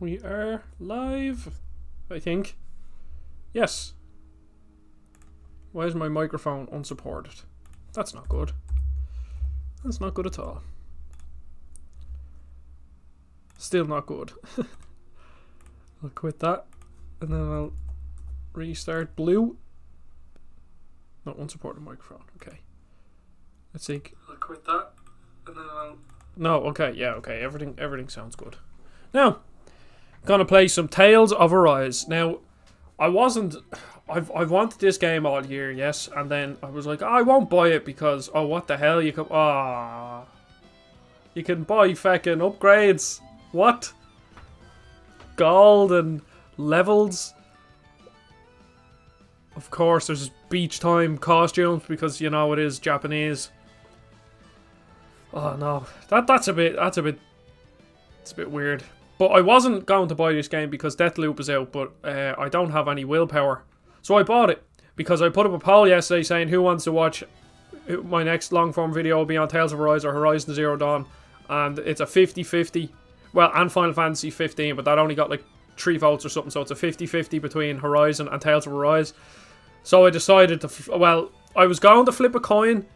We are live, I think. Yes. Why is my microphone unsupported? That's not good. That's not good at all. Still not good. I'll quit that. And then I'll restart blue. Not unsupported microphone. Okay. Let's see. I'll quit that. And then I'll... No, okay. Yeah, okay. Everything sounds good. Now, gonna play some Tales of Arise. Now, I've wanted this game all year, yes, and then I was like, oh, I won't buy it because, oh, what the hell, you can buy feckin' upgrades. What? Gold and levels. Of course, there's beach time costumes because you know it is Japanese. Oh no, that's a bit weird. But I wasn't going to buy this game because Deathloop is out, but I don't have any willpower. So I bought it because I put up a poll yesterday saying who wants to watch my next long form video will be on Tales of Arise or Horizon Zero Dawn. And it's a 50-50. Well, and Final Fantasy 15, but that only got like 3 votes or something. So it's a 50-50 between Horizon and Tales of Arise. So I decided to, well, I was going to flip a coin.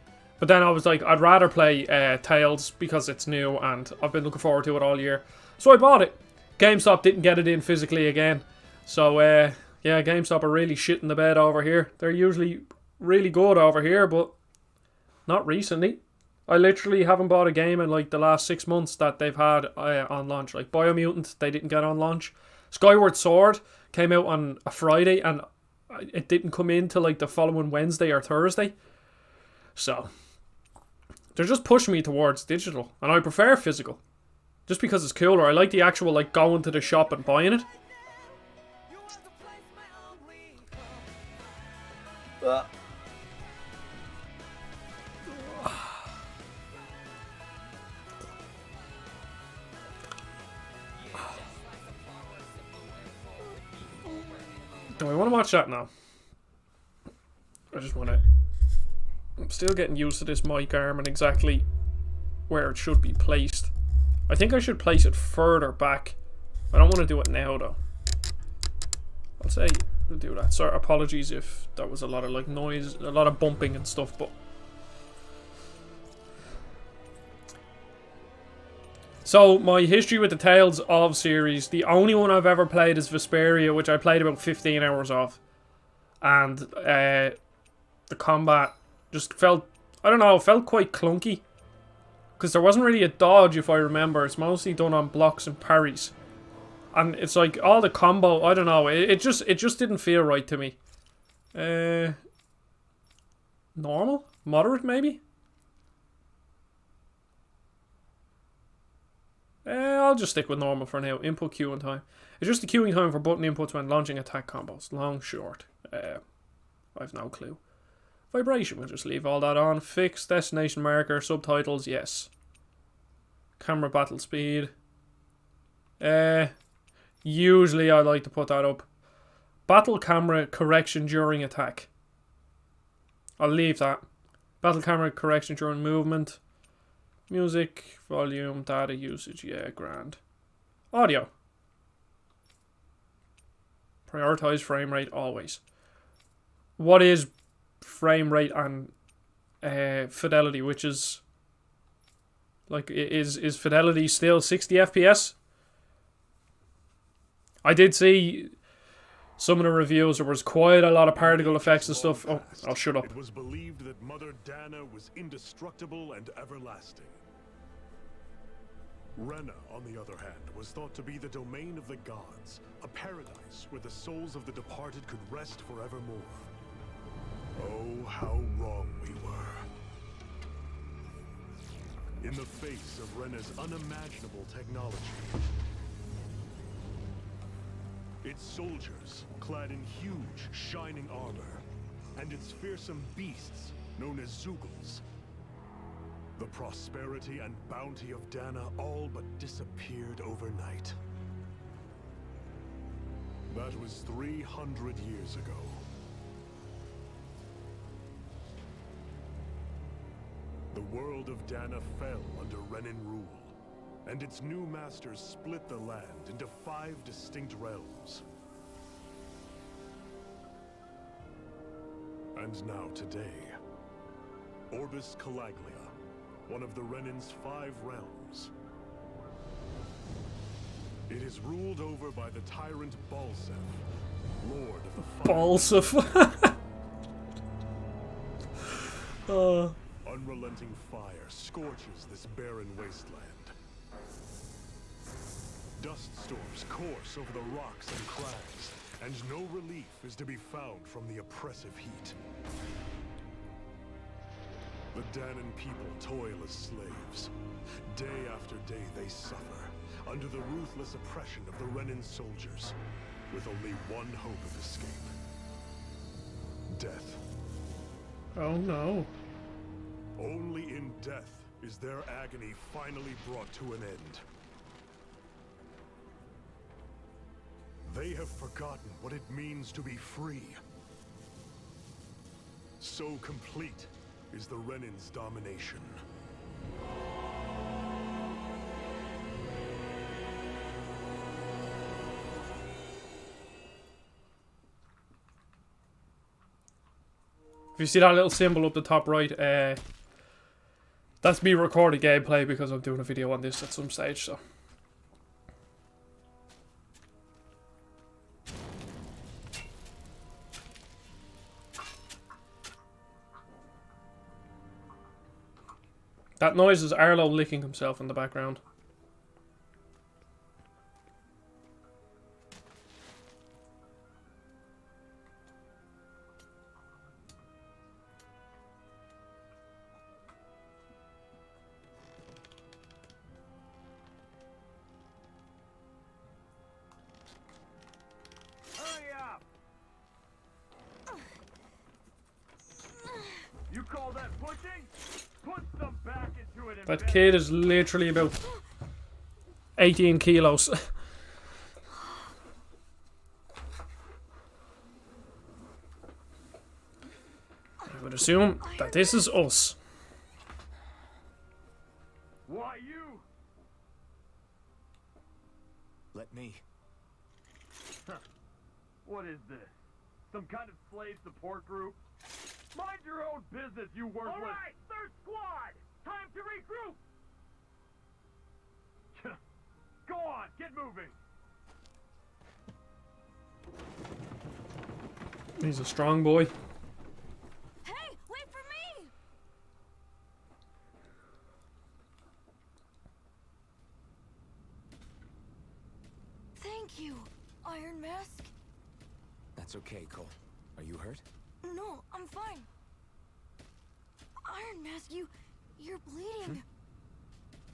But then I was like, I'd rather play Tales because it's new and I've been looking forward to it all year. So I bought it. GameStop didn't get it in physically again. So, yeah, GameStop are really shitting the bed over here. They're usually really good over here, but not recently. I literally haven't bought a game in like the last 6 months that they've had on launch. Like Biomutant, they didn't get on launch. Skyward Sword came out on a Friday and it didn't come in till like the following Wednesday or Thursday. So, they're just pushing me towards digital. And I prefer physical. Just because it's cooler. I like the actual, like, going to the shop and buying it. Do I want to watch that now? I just want to... I'm still getting used to this mic arm and exactly where it should be placed. I think I should place it further back. I don't want to do it now though. I'll say we'll do that. Sorry, apologies if that was a lot of like noise, a lot of bumping and stuff, but... So, my history with the Tales of series, the only one I've ever played is Vesperia, which I played about 15 hours of. And the combat just felt, I don't know, felt quite clunky. Because there wasn't really a dodge, if I remember. It's mostly done on blocks and parries. And it's like, all the combo, I don't know, it just didn't feel right to me. Normal? Moderate, maybe? I'll just stick with normal for now. Input queuing time. It's just the queuing time for button inputs when launching attack combos. Long, short. I've no clue. Vibration, we'll just leave all that on. Fix, destination marker, subtitles, yes. Camera battle speed. Usually I like to put that up. Battle camera correction during attack. I'll leave that. Battle camera correction during movement. Music, volume, data usage, yeah, grand. Audio. Prioritize frame rate always. What is frame rate and fidelity, which is like, is fidelity still 60 FPS? I did see some of the reviews, there was quite a lot of particle effects and stuff. Oh, I'll shut up. It was believed that Mother Dana was indestructible and everlasting. Rena, on the other hand, was thought to be the domain of the gods, a paradise where the souls of the departed could rest forevermore. Oh, how wrong we were. In the face of Rena's unimaginable technology, its soldiers, clad in huge, shining armor, and its fearsome beasts, known as Zeugles, the prosperity and bounty of Dana all but disappeared overnight. That was 300 years ago. The world of Dana fell under Renan rule. and its new masters split the land into 5 distinct realms. And now today, Orbis Calaglia, one of the Renin's 5 realms. It is ruled over by the tyrant Balsef, Lord of the Fire. Balsef. Unrelenting fire scorches this barren wasteland. Dust storms course over the rocks and crags, and no relief is to be found from the oppressive heat. The Danon people toil as slaves. Day after day they suffer, under the ruthless oppression of the Renin soldiers, with only one hope of escape. Death. Oh no. Only in death is their agony finally brought to an end. They have forgotten what it means to be free. So complete is the Renin's domination. If you see that little symbol up the top right, that's me recording gameplay because I'm doing a video on this at some stage, so. That noise is Arlo licking himself in the background. You call that pushing? Put some back into it. That kid is literally about 18 kilos. I would assume that this is us. Why you? Let me. What is this? Some kind of slave support group? Mind your own business, you worthless. All right, third squad. Time to regroup. Go on, get moving. He's a strong boy. Hey, wait for me! Thank you, Iron Mask. That's okay, Cole. Are you hurt? No, I'm fine. Iron Mask, you're bleeding.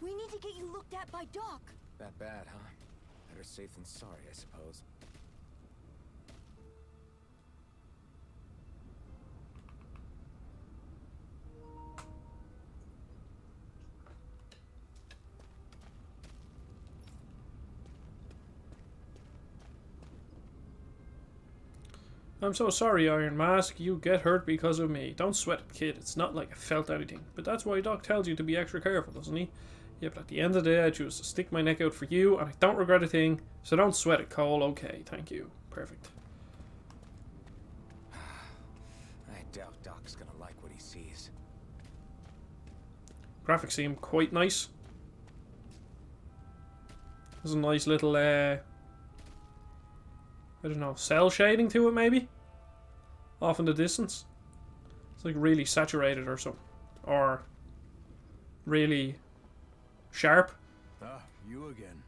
We need to get you looked at by Doc. That bad, huh? Better safe than sorry, I suppose. I'm so sorry, Iron Mask. You get hurt because of me. Don't sweat it, kid. It's not like I felt anything. But that's why Doc tells you to be extra careful, doesn't he? Yeah, but at the end of the day, I choose to stick my neck out for you, and I don't regret a thing. So don't sweat it, Cole. Okay, thank you. Perfect. I doubt Doc's gonna like what he sees. Graphics seem quite nice. There's a nice little, I don't know, cell shading to it, maybe? Off in the distance. It's like really saturated or something. Or really sharp. Ah, you again.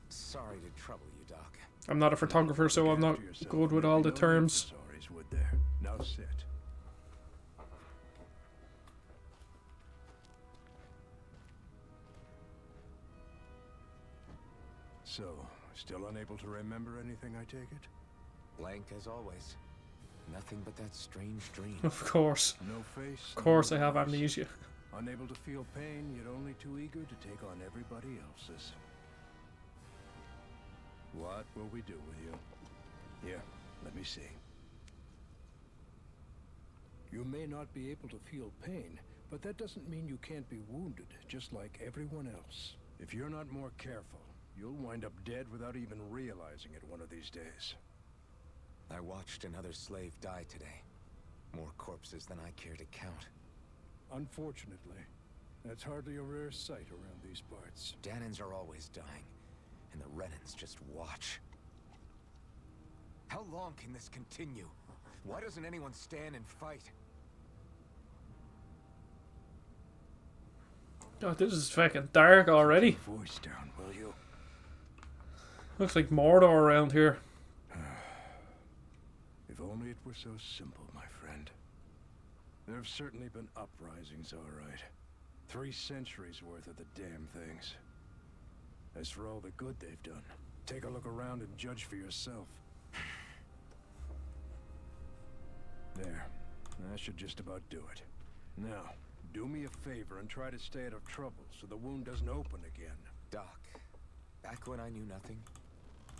Sorry to trouble you, Doc. I'm not a photographer, so I'm not good with all the terms. Sorry's would there. Now sit. So, still unable to remember anything, I take it? Blank as always. Nothing but that strange dream. Of course. No face. Of course no I have voice. amnesia. Unable to feel pain, yet only too eager to take on everybody else's. What will we do with you? Here, let me see. You may not be able to feel pain, but that doesn't mean you can't be wounded, just like everyone else. If you're not more careful, you'll wind up dead without even realizing it one of these days. I watched another slave die today. More corpses than I care to count. Unfortunately, that's hardly a rare sight around these parts. Danans are always dying, and the Renans just watch. How long can this continue? Why doesn't anyone stand and fight? God, this is fucking dark already. Voice down, will you? Looks like Mordor around here. If only it were so simple, my friend. There have certainly been uprisings, all right. 3 centuries worth of the damn things. As for all the good they've done, take a look around and judge for yourself. There. That should just about do it. Now, do me a favor and try to stay out of trouble so the wound doesn't open again. Doc, back when I knew nothing,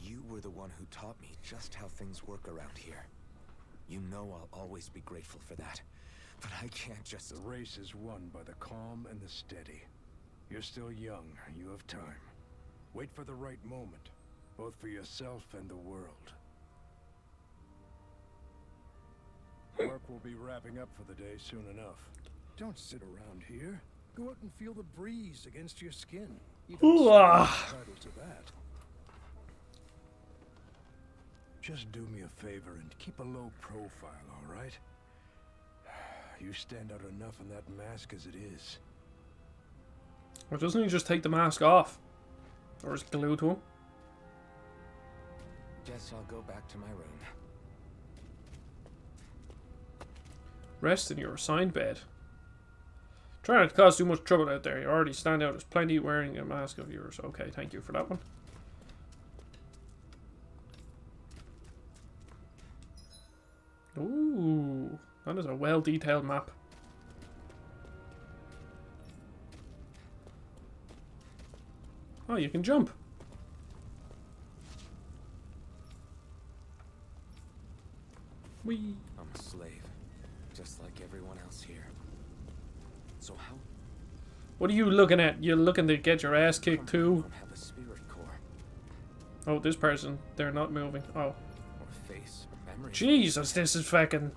you were the one who taught me just how things work around here. You know I'll always be grateful for that. But I can't just... The race is won by the calm and the steady. You're still young. You have time. Wait for the right moment, both for yourself and the world. Work will be wrapping up for the day soon enough. Don't sit around here. Go out and feel the breeze against your skin. Even Ooh, entitled to that. Just do me a favor and keep a low profile, all right? You stand out enough in that mask as it is. Or doesn't he just take the mask off? Or is it glued to him? Guess I'll go back to my room. Rest in your assigned bed. Try not to cause too much trouble out there. You already stand out as plenty wearing a mask of yours. Okay, thank you for that one. Ooh, that is a well-detailed map. Oh, you can jump. Whee. I'm a slave, just like everyone else here. So how What are you looking at? You're looking to get your ass kicked too? come have a spirit core, Oh, this person. They're not moving. Oh. or face, or memory? Jesus, this is fucking...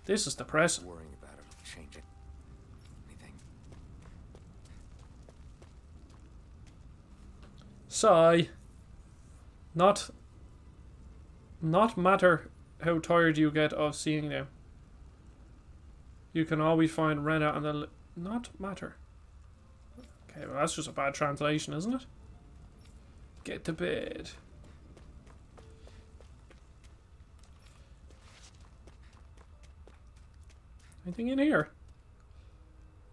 This is depressing. Worrying about it will change it. Anything. Sigh. Not matter how tired you get of seeing them. You can always find Rena and the... Not matter. Okay, well that's just a bad translation, isn't it? Get to bed. Anything in here?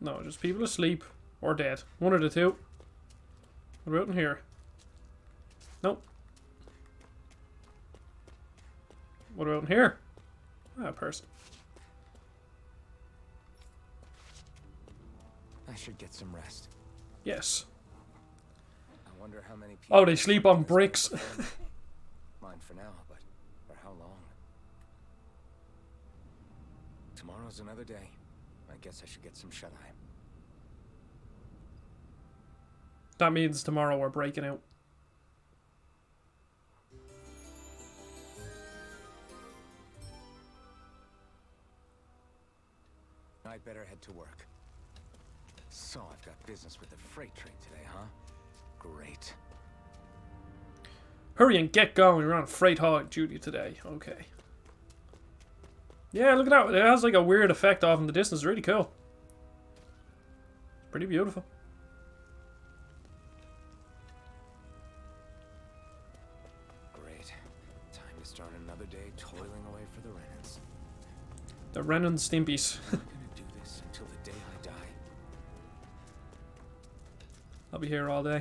No, just people asleep or dead. One of the two. What about in here? Nope. What about in here? Ah, person. I should get some rest. Yes. I wonder how many people... Oh, they sleep on bricks. Mine for now, but for how long? Tomorrow's another day. I guess I should get some shut-eye. That means tomorrow we're breaking out. I'd better head to work. So I've got business with the freight train today, huh? Great. Hurry and get going. We're on freight hog duty today. Okay. Yeah, look at that. It has like a weird effect off in the distance. Really cool. Pretty beautiful. Great. Time to start another day toiling away for the Renans. The Ren and Stimpies. I'm gonna do this until the day I die. I'll be here all day.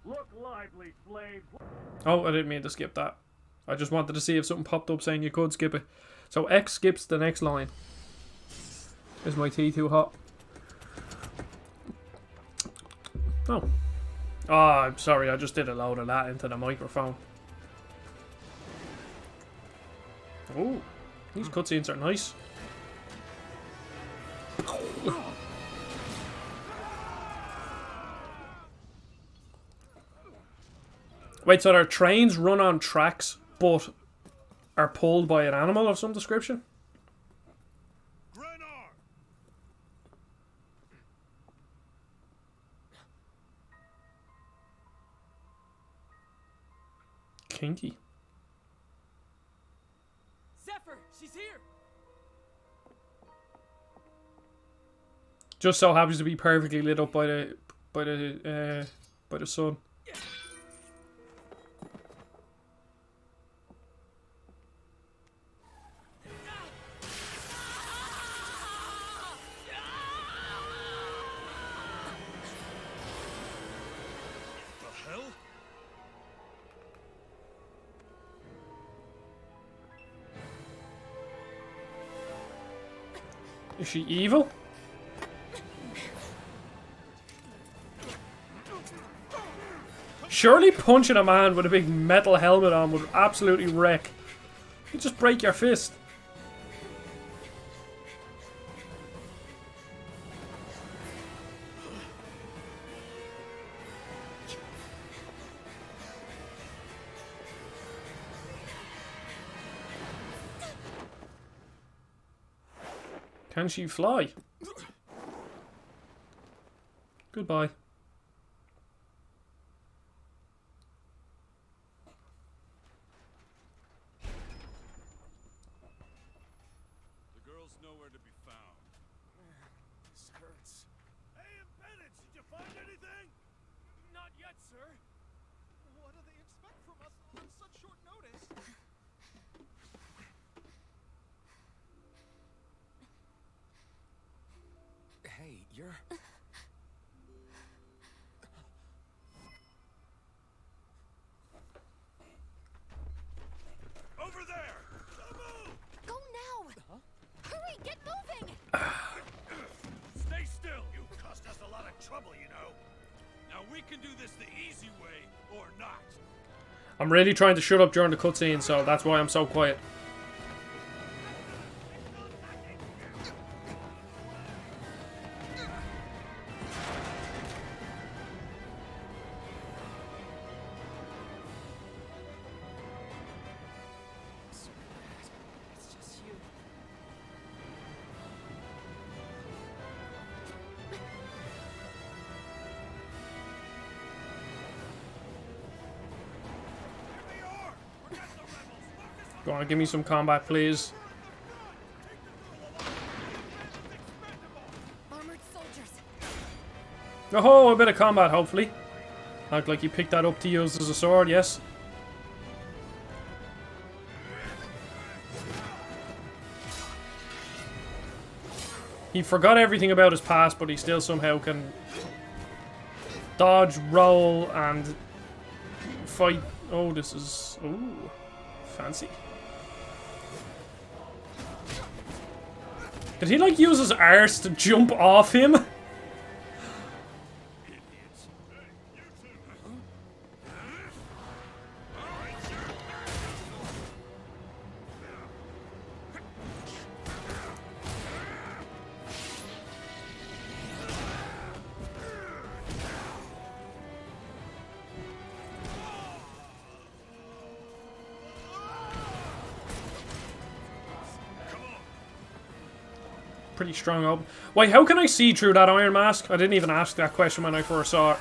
Look lively, slaves. Oh, I didn't mean to skip that. I just wanted to see if something popped up saying you could skip it. So X skips the next line. Is my tea too hot? Oh. Oh, I'm sorry. I just did a load of that into the microphone. Oh, these cutscenes are nice. Wait, so their trains run on tracks, but are pulled by an animal of some description? Grenar! Kinky. Zephyr, she's here. Just so happens to be perfectly lit up by the sun. The hell? Is she evil? Surely punching a man with a big metal helmet on would absolutely wreck. You just break your fist. Can she fly? Goodbye. The girl's nowhere to be found. This hurts. Hey, Bennett, did you find anything? Not yet, sir. What do they expect from us on such short notice? Hey, you're... Over there! Move! Go now! Hurry, get moving! Stay still! You caused us a lot of trouble, you know. Now we can do this the easy way, or not. I'm really trying to shut up during the cutscene, so that's why I'm so quiet. It's just you. Go on, give me some combat, please. Armored soldiers. Oh, a bit of combat, hopefully. Look like you picked that up to use as a sword, yes. He forgot everything about his past, but he still somehow can dodge, roll, and fight. Oh, this is... Ooh, fancy. Did he, like, use his arse to jump off him? Pretty strong up. Wait, how can I see through that iron mask? I didn't even ask that question when I first saw it.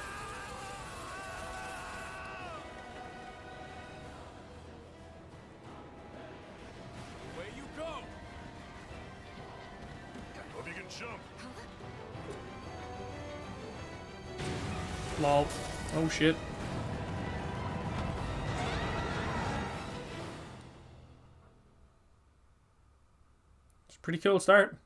Away you go! Hope you can jump. Lol. Oh shit. It's a pretty cool start.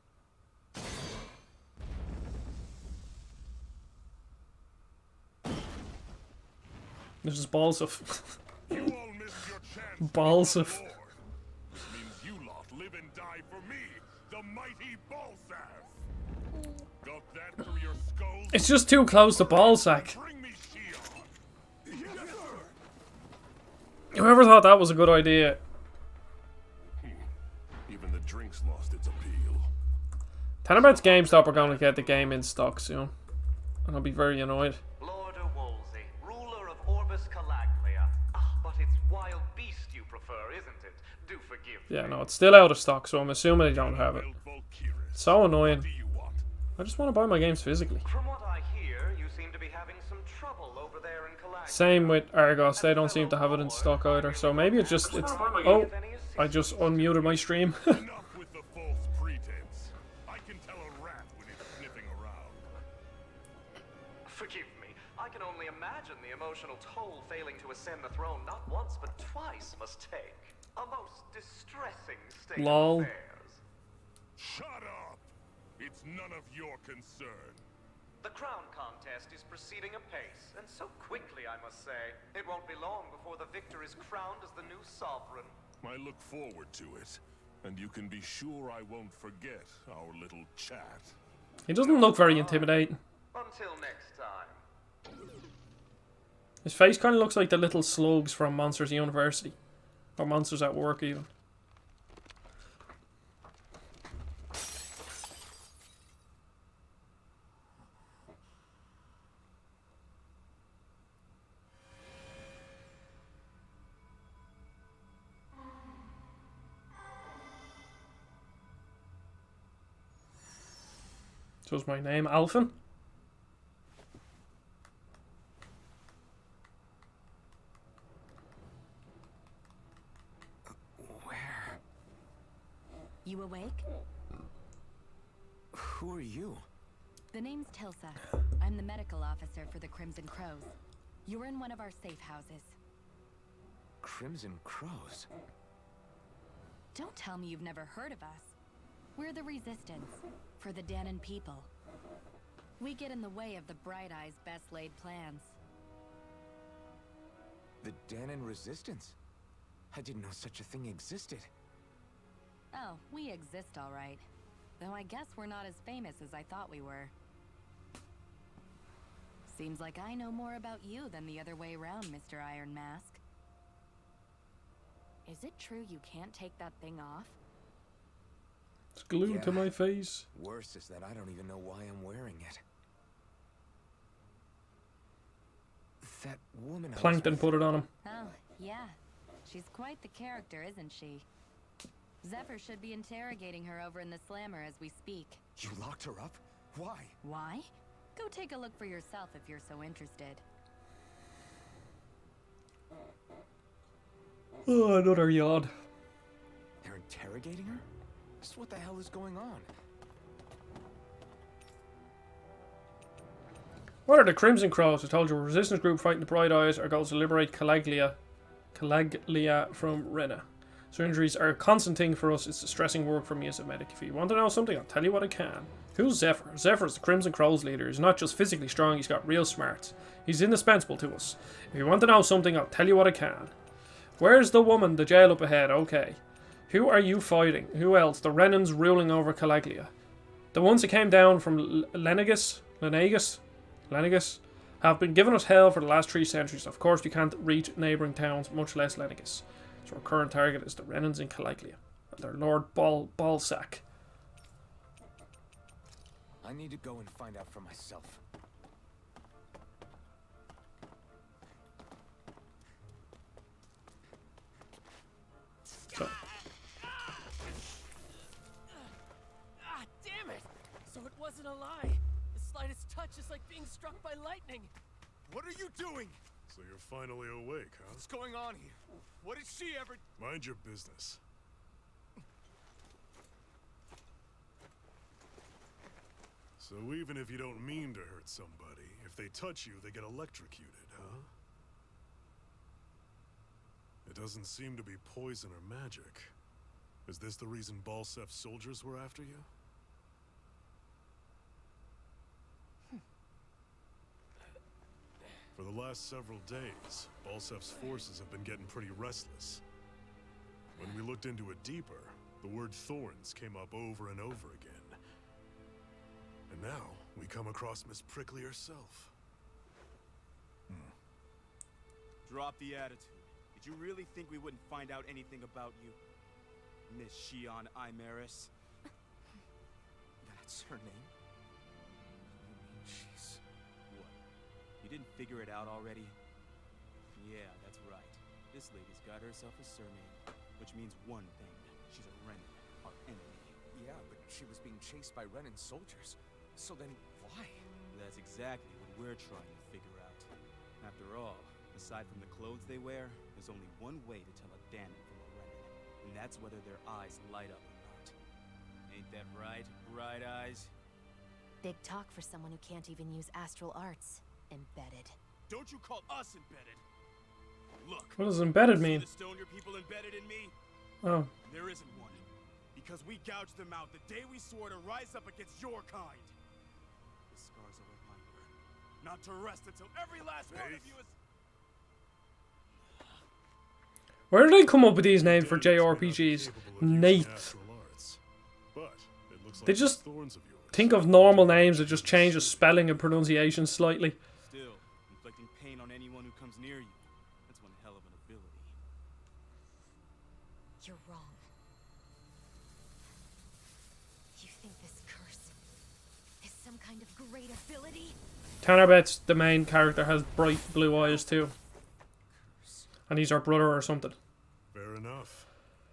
This is balls of You all missed your chance. balls of. Lord. Means you lot live and die for me, the mighty Balsav. Got that through your skulls? It's just too close to ballsack. Bring me Shion. Yes, sir. Whoever thought that was a good idea? Even the drinks lost its appeal. Tenebrett's GameStop are going to get the game in stock soon, and I'll be very annoyed. Lord of Wolsey, ruler of Orbis Calaglia, a fur, isn't it? Do forgive Yeah, me. no, it's still out of stock, so I'm assuming they don't have it. Valkyris, So annoying. what do you want? I just want to buy my games physically. From what I hear, you seem to be having some trouble over there in Calagnia. Same with Argos, they don't seem to have it in stock either. So maybe it's just, oh, I just unmuted my stream. Enough with the false pretense. I can tell a rat when it's sniffing around. Forgive me. I can only imagine the emotional toll failing to ascend the throne not once but twice must take. A most distressing state Lol. of affairs. Shut up! It's none of your concern. The crown contest is proceeding apace, and so quickly, I must say. It won't be long before the victor is crowned as the new sovereign. I look forward to it, and you can be sure I won't forget our little chat. He doesn't look very intimidating. Until next time. His face kind of looks like the little slugs from Monsters University. Or Monsters at Work, even. So is my name Alphen? Where? You awake? Who are you? The name's Tilsa. I'm the medical officer for the Crimson Crows. You're in one of our safe houses. Crimson Crows? Don't tell me you've never heard of us. We're the Resistance, for the Danon people. We get in the way of the Bright Eye's best laid plans. The Danon Resistance? I didn't know such a thing existed. Oh, we exist all right. Though I guess we're not as famous as I thought we were. Seems like I know more about you than the other way around, Mr. Iron Mask. Is it true you can't take that thing off? It's glued to my face. Worse is that I don't even know why I'm wearing it. That woman. Plankton put it on him. Oh, yeah. She's quite the character, isn't she? Zephyr should be interrogating her over in the Slammer as we speak. You locked her up? Why? Why? Go take a look for yourself if you're so interested. Oh, another yawn. They're interrogating her? So what the hell is going on? What are the Crimson Crows? I told you, a resistance group fighting the Bright Eyes. Our goal is to liberate Calaglia from Rena. So injuries are a constant thing for us. It's distressing work for me as a medic. If you want to know something, I'll tell you what I can. Who's Zephyr? Zephyr is the Crimson Crows leader. He's not just physically strong, he's got real smarts. He's indispensable to us. If you want to know something, I'll tell you what I can. Where's the woman? The jail up ahead. Okay. Who are you fighting? Who else? The Renans ruling over Calaglia. The ones that came down from Lenegus have been giving us hell for the last 3 centuries. Of course, we can't reach neighbouring towns, much less Lenegus. So our current target is the Renans in Calaglia and their Lord Ballsack. I need to go and find out for myself. So, Ah, damn it! So it wasn't a lie. The slightest touch is like being struck by lightning. What are you doing? So you're finally awake, huh? What's going on here? What did she ever... Mind your business. So even if you don't mean to hurt somebody, if they touch you, they get electrocuted, huh? It doesn't seem to be poison or magic. Is this the reason Balsef's soldiers were after you? For the last several days, Balsef's forces have been getting pretty restless. When we looked into it deeper, the word thorns came up over and over again. And now, we come across Miss Prickly herself. Drop the attitude. Did you really think we wouldn't find out anything about you? Miss Shion Imaris? That's her name? You mean she's... What? You didn't figure it out already? Yeah, that's right. This lady's got herself a surname. which means one thing. She's a Renin, our enemy. Yeah, but she was being chased by Renin soldiers. So then, why? That's exactly what we're trying to figure out. After all, aside from the clothes they wear, there's only one way to tell a Danon from a Renin, and that's whether their eyes light up or not. Ain't that right, Bright Eyes? Big talk for someone who can't even use astral arts. Embedded. Don't you call us embedded? Look. What does embedded mean? The Stoner people embedded in me? Oh. There isn't one. Because we gouged them out the day we swore to rise up against your kind. The scars are a reminder. Not to rest until every last one of you is... Where did they come up with these names for JRPGs? Nate. They just think of normal names that just change the spelling and pronunciation slightly. Still, inflicting pain on anyone who comes near you. That's one hell of an ability. You're wrong. You think this curse is some kind of great ability? Tanner bets the main character has bright blue eyes too. And he's our brother or something. Fair enough.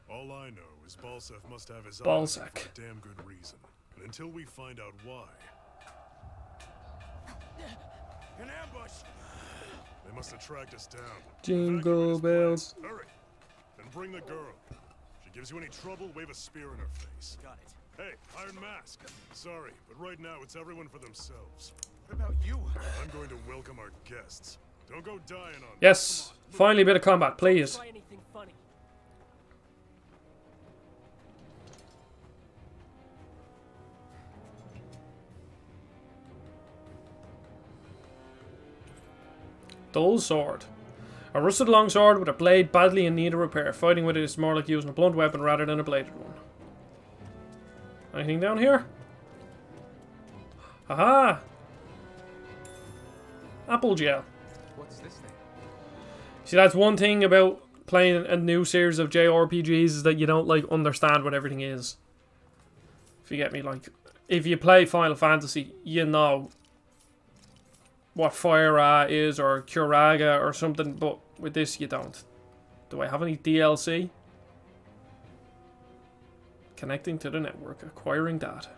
All I know is Balsef must have his Balzac. eye for a damn good reason. And until we find out why... An ambush! They must have tracked us down. Jingle bells. Hurry! And bring the girl. If she gives you any trouble, wave a spear in her face. Got it. Hey, Iron Mask. Sorry, but right now it's everyone for themselves. What about you? I'm going to welcome our guests. Don't go dying on me. Yes. Finally a bit of combat, please. Try anything funny. Dull sword. A rusted longsword with a blade badly in need of repair. Fighting with it is more like using a blunt weapon rather than a bladed one. Anything down here? Aha! Apple gel. What's this thing? See, that's one thing about playing a new series of JRPGs is that you don't, like, understand what everything is. If you get me, like, if you play Final Fantasy, you know what Fire is or Curaga or something, but with this you don't. Do I have any DLC? Connecting to the network, acquiring data.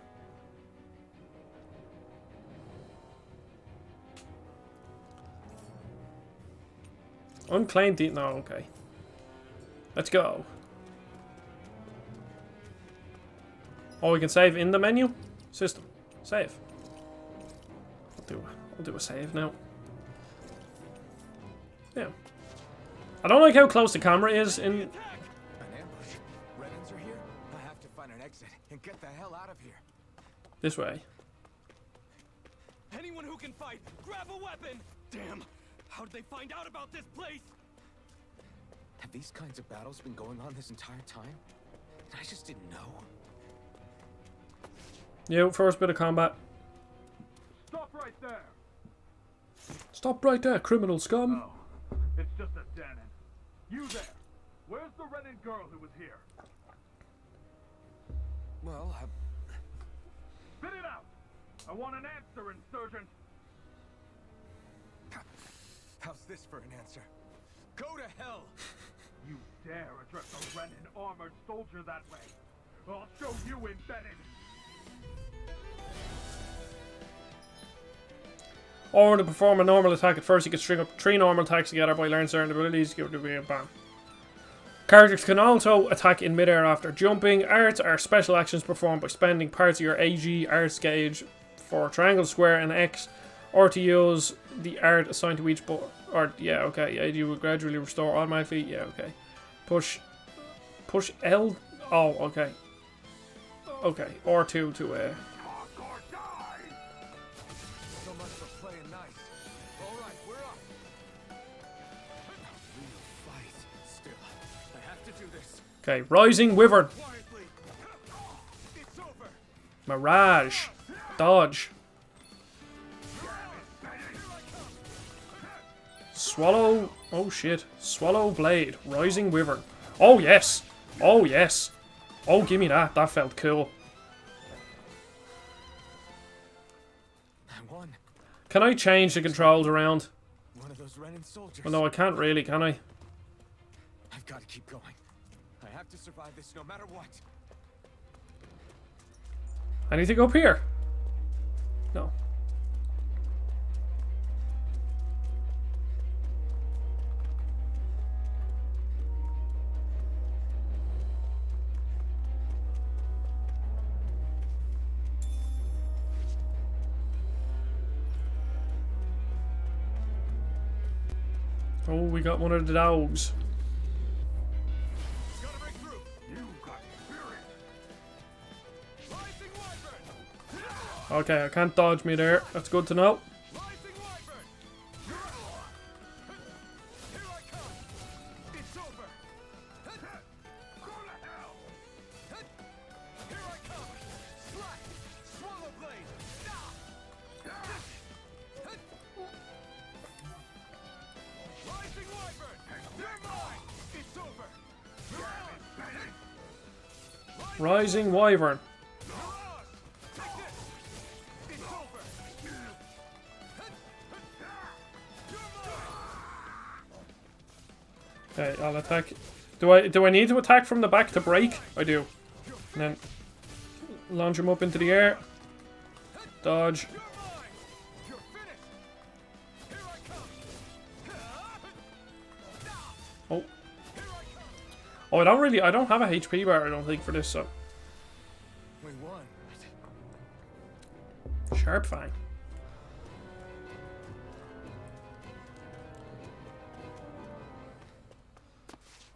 Unclaimed no, okay. Let's go. Oh, we can save in the menu? System. Save. I'll do a save now. Yeah. I don't like how close the camera is in... An ambush. Renins are here? I have to find an exit and get the hell out of here. This way. Anyone who can fight, grab a weapon! Damn! How did they find out about this place? Have these kinds of battles been going on this entire time? I just didn't know. Yo, first bit of combat. Stop right there! Stop right there, criminal scum. Oh, it's just a Danon. You there! Where's the Renin girl who was here? Well, Spit it out! I want an answer, insurgent! how's this for an answer? Go to hell! You dare address a Renin armored soldier that way? I'll show you embedded! Or to perform a normal attack at first, you can string up 3 normal attacks together by learning certain abilities. Give it a bam. Characters can also attack in midair after jumping. Arts are special actions performed by spending parts of your AG arts gauge for triangle, square, and X, or to use the art assigned to each yeah, okay. AG will gradually restore automatically. Yeah, okay. Push L. Oh, okay. Okay, R2 to So much for playing nice. Alright, we're up. Real fight. Still, I have to do this. Okay, Rising Wyvern. Quietly. It's over. Mirage. Dodge. Swallow. Oh shit. Swallow Blade. Rising Wyvern. Oh yes. Oh yes. Oh, give me that. That felt cool. I won. Can I change the controls around? One of those Renin soldiers. Well, no, I can't really, can I? I've got to keep going. I have to survive this no matter what. Anything up here? No. Oh, we got one of the dogs. Gotta break through. You got spirit. Rising Wyvern. Okay, I can't dodge me there. That's good to know. Rising Wyvern. Here I come. It's over. Go to hell. Here I come. Slash. Swallow blade. Rising Wyvern. You're mine. It's over. Rising Wyvern. Take this. It's over. Okay, I'll attack. Do I need to attack from the back to break? I do. And then launch him up into the air. Dodge. You're finished. Here I come. Oh. Oh, I don't have a HP bar, I don't think, for this, so. We won. Sharp Fang.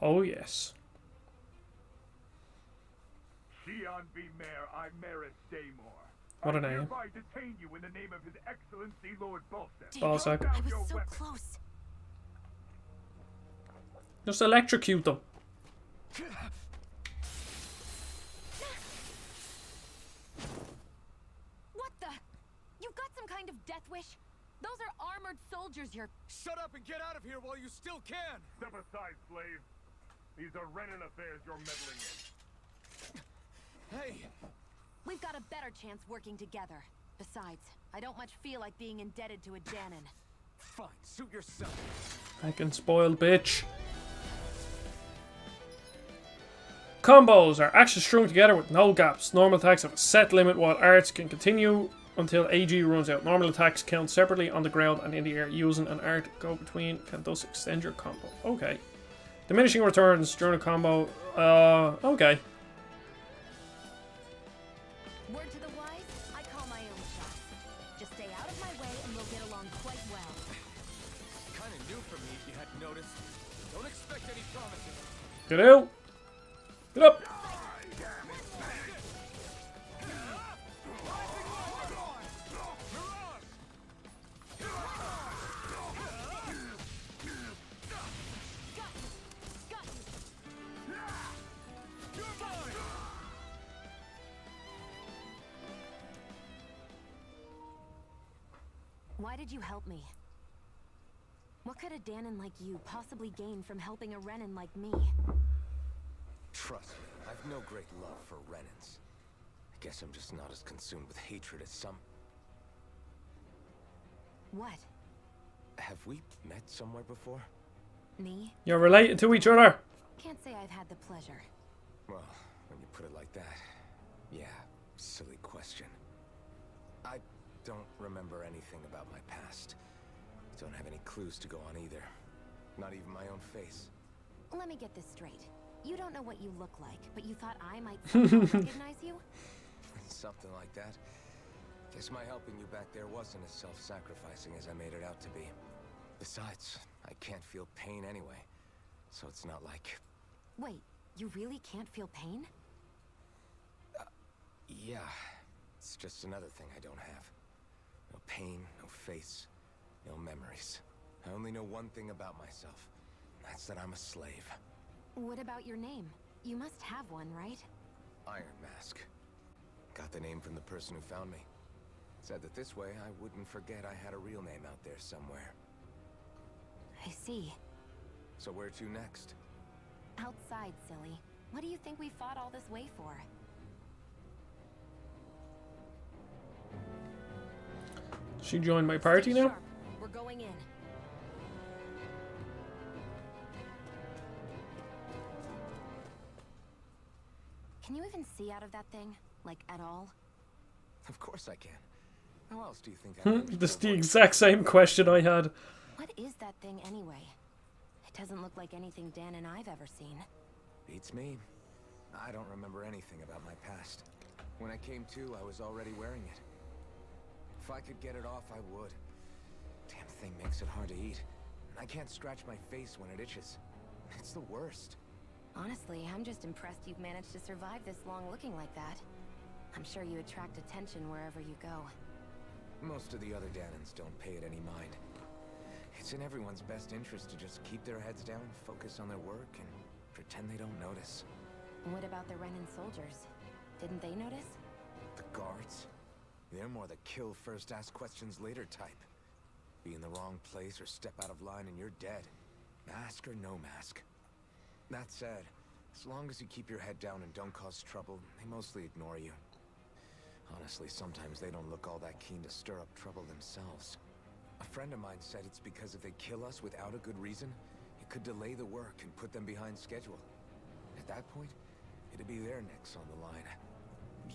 Oh, yes. Shion V. Mayor, I Maris Daymore. What a I name. hereby detain you in the name of His Excellency Lord Balsec. Balsec. Put down I was your so weapon. close. Just electrocute them. What the? You've got some kind of death wish? Those are armored soldiers you're... Shut up and get out of here while you still can. Step aside, slave. These are Renan affairs you're meddling in. Hey, We've got a better chance working together. Besides, I don't much feel like being indebted to a Danon. fine, suit yourself. Fucking spoiled bitch. Combos are actions strung together with no gaps. Normal attacks have a set limit, while arts can continue until AG runs out. Normal attacks count separately on the ground and in the air. Using an art go between can thus extend your combo. Okay. Diminishing returns during a combo. Okay. Word to the wise, I call my own shots. Just stay out of my way and we'll get along quite well. Kinda new for me if you hadn't noticed. Don't expect any promises. Get out. Get up. Why did you help me? What could a Danon like you possibly gain from helping a Renan like me? Trust me, I've no great love for Renans. I guess I'm just not as consumed with hatred as some. What? Have we met somewhere before? Me? You're related to each other. Can't say I've had the pleasure. Well, when you put it like that, yeah, silly question. I don't remember anything about my past. Don't have any clues to go on either. Not even my own face. Let me get this straight. You don't know what you look like, but you thought I might somehow recognize you? Something like that. Guess my helping you back there wasn't as self-sacrificing as I made it out to be. Besides, I can't feel pain anyway. So it's not like... Wait, you really can't feel pain? Yeah. It's just another thing I don't have. No pain, no face, no memories. I only know one thing about myself. That's that I'm a slave. What about your name? You must have one, right? Iron Mask. Got the name from the person who found me. Said that this way I wouldn't forget I had a real name out there somewhere. I see. So where to next? Outside, silly. What do you think we fought all this way for? She joined my party Stay now? sharp. We're going in. even see out of that thing? Like, at all? Of course I can. How else do you think I managed This is to the avoid exact same question I had. What is that thing anyway? It doesn't look like anything Dan and I've ever seen. Beats me. I don't remember anything about my past. When I came to, I was already wearing it. If I could get it off, I would. Damn thing makes it hard to eat. And I can't scratch my face when it itches. It's the worst. Honestly, I'm just impressed you've managed to survive this long looking like that. I'm sure you attract attention wherever you go. Most of the other Danans don't pay it any mind. It's in everyone's best interest to just keep their heads down, focus on their work, and pretend they don't notice. What about the Renan soldiers? Didn't they notice? The guards? They're more the kill first, ask questions later type. Be in the wrong place or step out of line and you're dead. Mask or no mask. That said, as long as you keep your head down and don't cause trouble, they mostly ignore you. Honestly, sometimes they don't look all that keen to stir up trouble themselves. A friend of mine said it's because if they kill us without a good reason, it could delay the work and put them behind schedule. At that point, it'd be their necks on the line.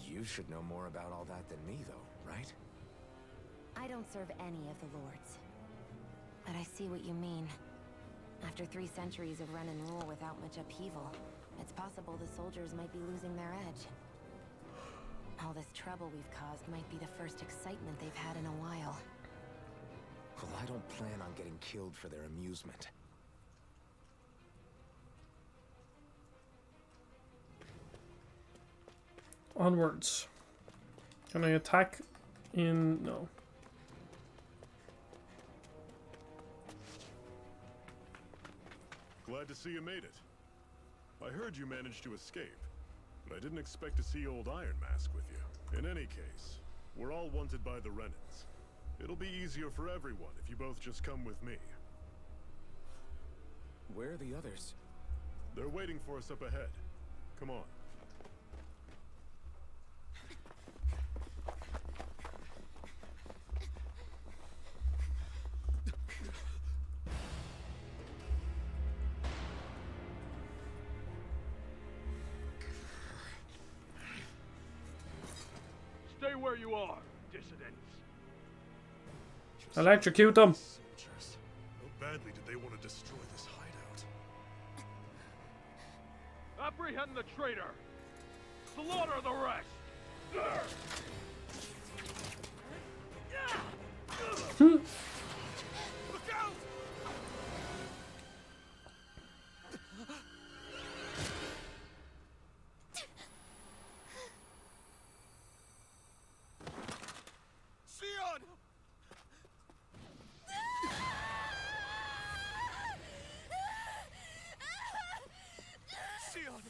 You should know more about all that than me, though, right? I don't serve any of the lords. But I see what you mean. After 3 centuries of Renan rule without much upheaval, it's possible the soldiers might be losing their edge. All this trouble we've caused might be the first excitement they've had in a while. Well, I don't plan on getting killed for their amusement. Onwards. Can I attack in... No. Glad to see you made it. I heard you managed to escape, but I didn't expect to see old Iron Mask with you. In any case, we're all wanted by the Renans. It'll be easier for everyone if you both just come with me. Where are the others? They're waiting for us up ahead. Come on. Stay where you are, dissidents. Electrocute them. Soldiers. How badly did they want to destroy this hideout? Apprehend the traitor. Slaughter the rest. Look out! Sion! Sion!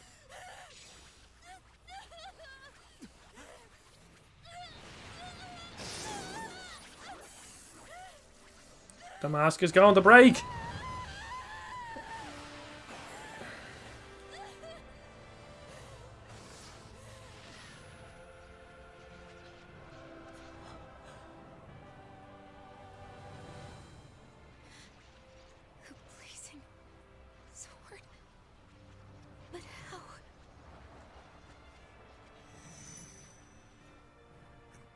The mask is going to break. The blazing sword. But how?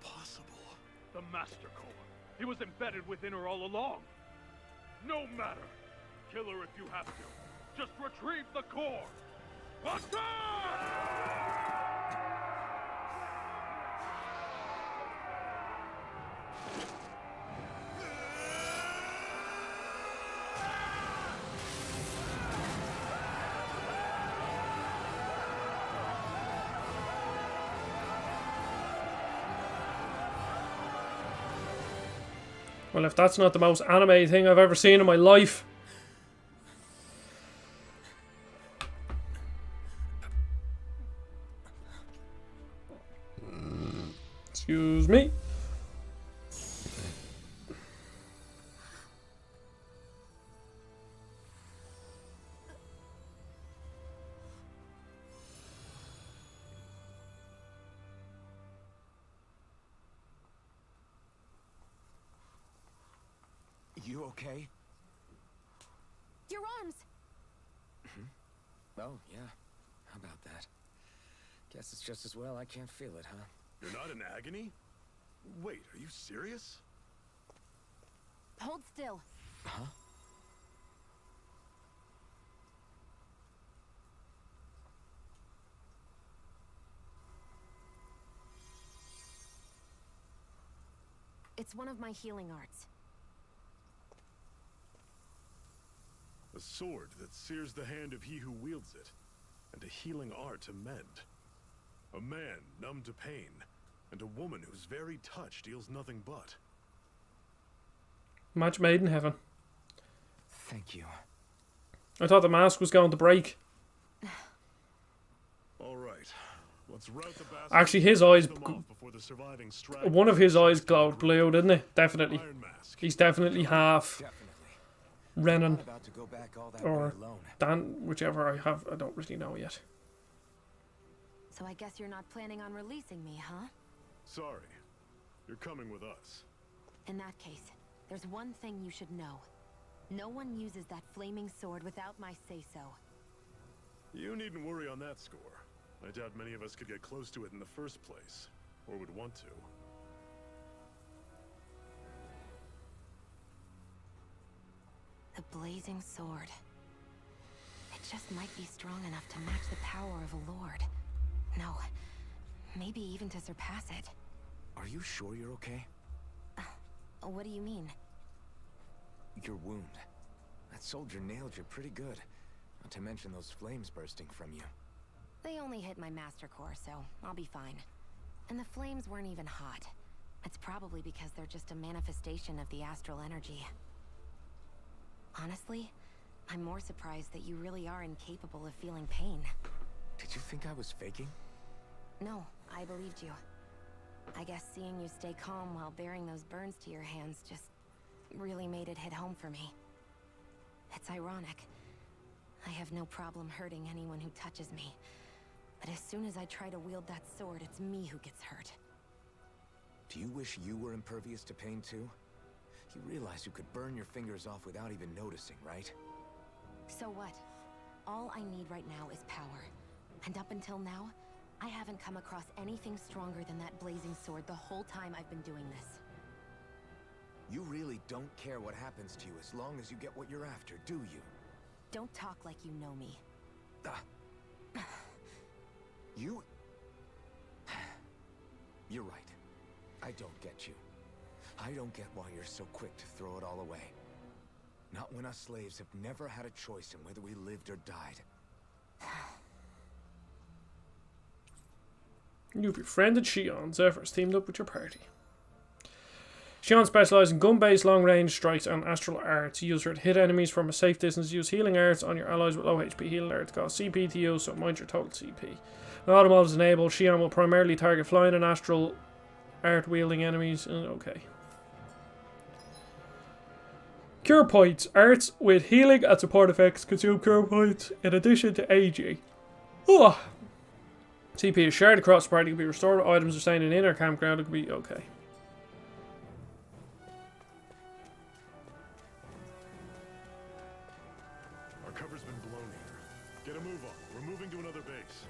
Impossible. The Master Core. He was embedded within her all along. No matter. Kill her if you have to. Just retrieve the core. Well, if that's not the most anime thing I've ever seen in my life. Excuse me. You okay? Your arms! Oh, yeah. How about that? Guess it's just as well I can't feel it, huh? You're not in agony? Wait, are you serious? Hold still. Huh? It's one of my healing arts. A sword that sears the hand of he who wields it, and a healing art to mend. A man numb to pain, and a woman whose very touch deals nothing but. Match made in heaven. Thank you. I thought the mask was going to break. All right, let's rout the bastards. Actually, his eyes... before the surviving stragglers One of his eyes glowed blue, didn't it? Definitely. Iron Mask. He's definitely half Renan About to go back all that or way alone. Dan, whichever I have. I don't really know yet. So I guess you're not planning on releasing me, huh? Sorry, you're coming with us. In that case, there's one thing you should know. No one uses that flaming sword without my say-so. You needn't worry on that score. I doubt many of us could get close to it in the first place, or would want to. The blazing sword. It just might be strong enough to match the power of a lord. No, maybe even to surpass it. Are you sure you're okay? What do you mean? Your wound. That soldier nailed you pretty good. Not to mention those flames bursting from you. They only hit my master core, so I'll be fine. And the flames weren't even hot. It's probably because they're just a manifestation of the astral energy. Honestly, I'm more surprised that you really are incapable of feeling pain. Did you think I was faking? No, I believed you. I guess seeing you stay calm while bearing those burns to your hands just really made it hit home for me. It's ironic. I have no problem hurting anyone who touches me. But as soon as I try to wield that sword, it's me who gets hurt. Do you wish you were impervious to pain too? You realize you could burn your fingers off without even noticing, right? So what? All I need right now is power. And up until now, I haven't come across anything stronger than that blazing sword the whole time I've been doing this. You really don't care what happens to you as long as you get what you're after, do you? Don't talk like you know me. You... You're right. I don't get you. I don't get why you're so quick to throw it all away. Not when us slaves have never had a choice in whether we lived or died. You've befriended Shion. Zephyr's teamed up with your party. Shion specializes in gun-based long-range strikes and astral arts. Use her to hit enemies from a safe distance. Use healing arts on your allies with low HP. Healing arts cost CP to use, so mind your total CP. When auto mode is enabled, Shion will primarily target flying and astral art-wielding enemies. Okay. Cure points. Arts with healing and support effects consume cure points in addition to AG. Oh. CP is shared across the party. It can be restored with items or staying in an inner campground. It can be okay. Our cover's been blown here. Get a move on. We're moving to another base.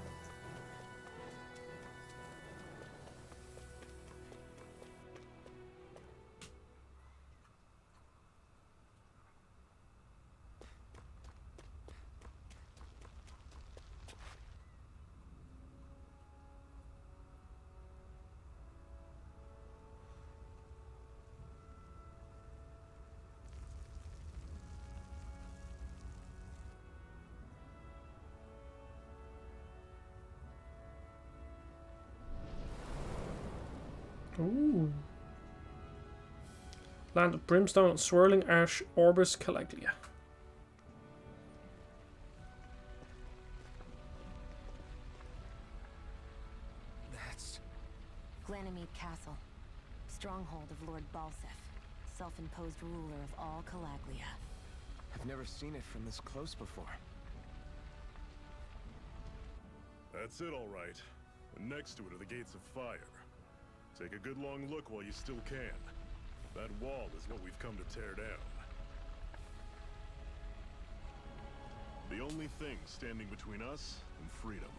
Ooh. Land of Brimstone and Swirling Ash Orbis Caliglia. That's... Glanamede Castle. Stronghold of Lord Balsef. Self-imposed ruler of all Calaglia. I've never seen it from this close before. That's it, all right. And next to it are the gates of fire. Take a good long look while you still can. That wall is what we've come to tear down. The only thing standing between us and freedom.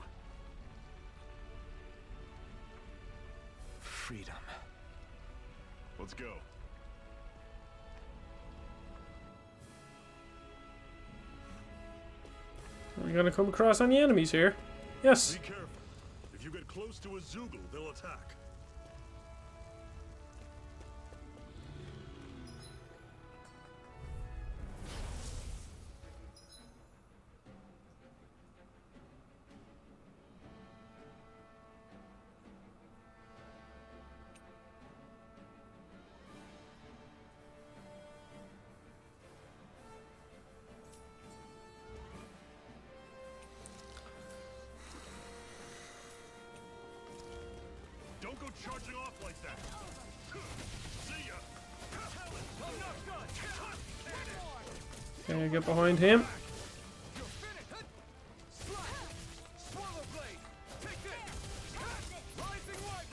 freedom. Let's go. Are we gonna come across any enemies here? Yes. Be careful. If you get close to a Zoogle, they'll attack. Don't go charging off like that. See ya. Okay, get behind him.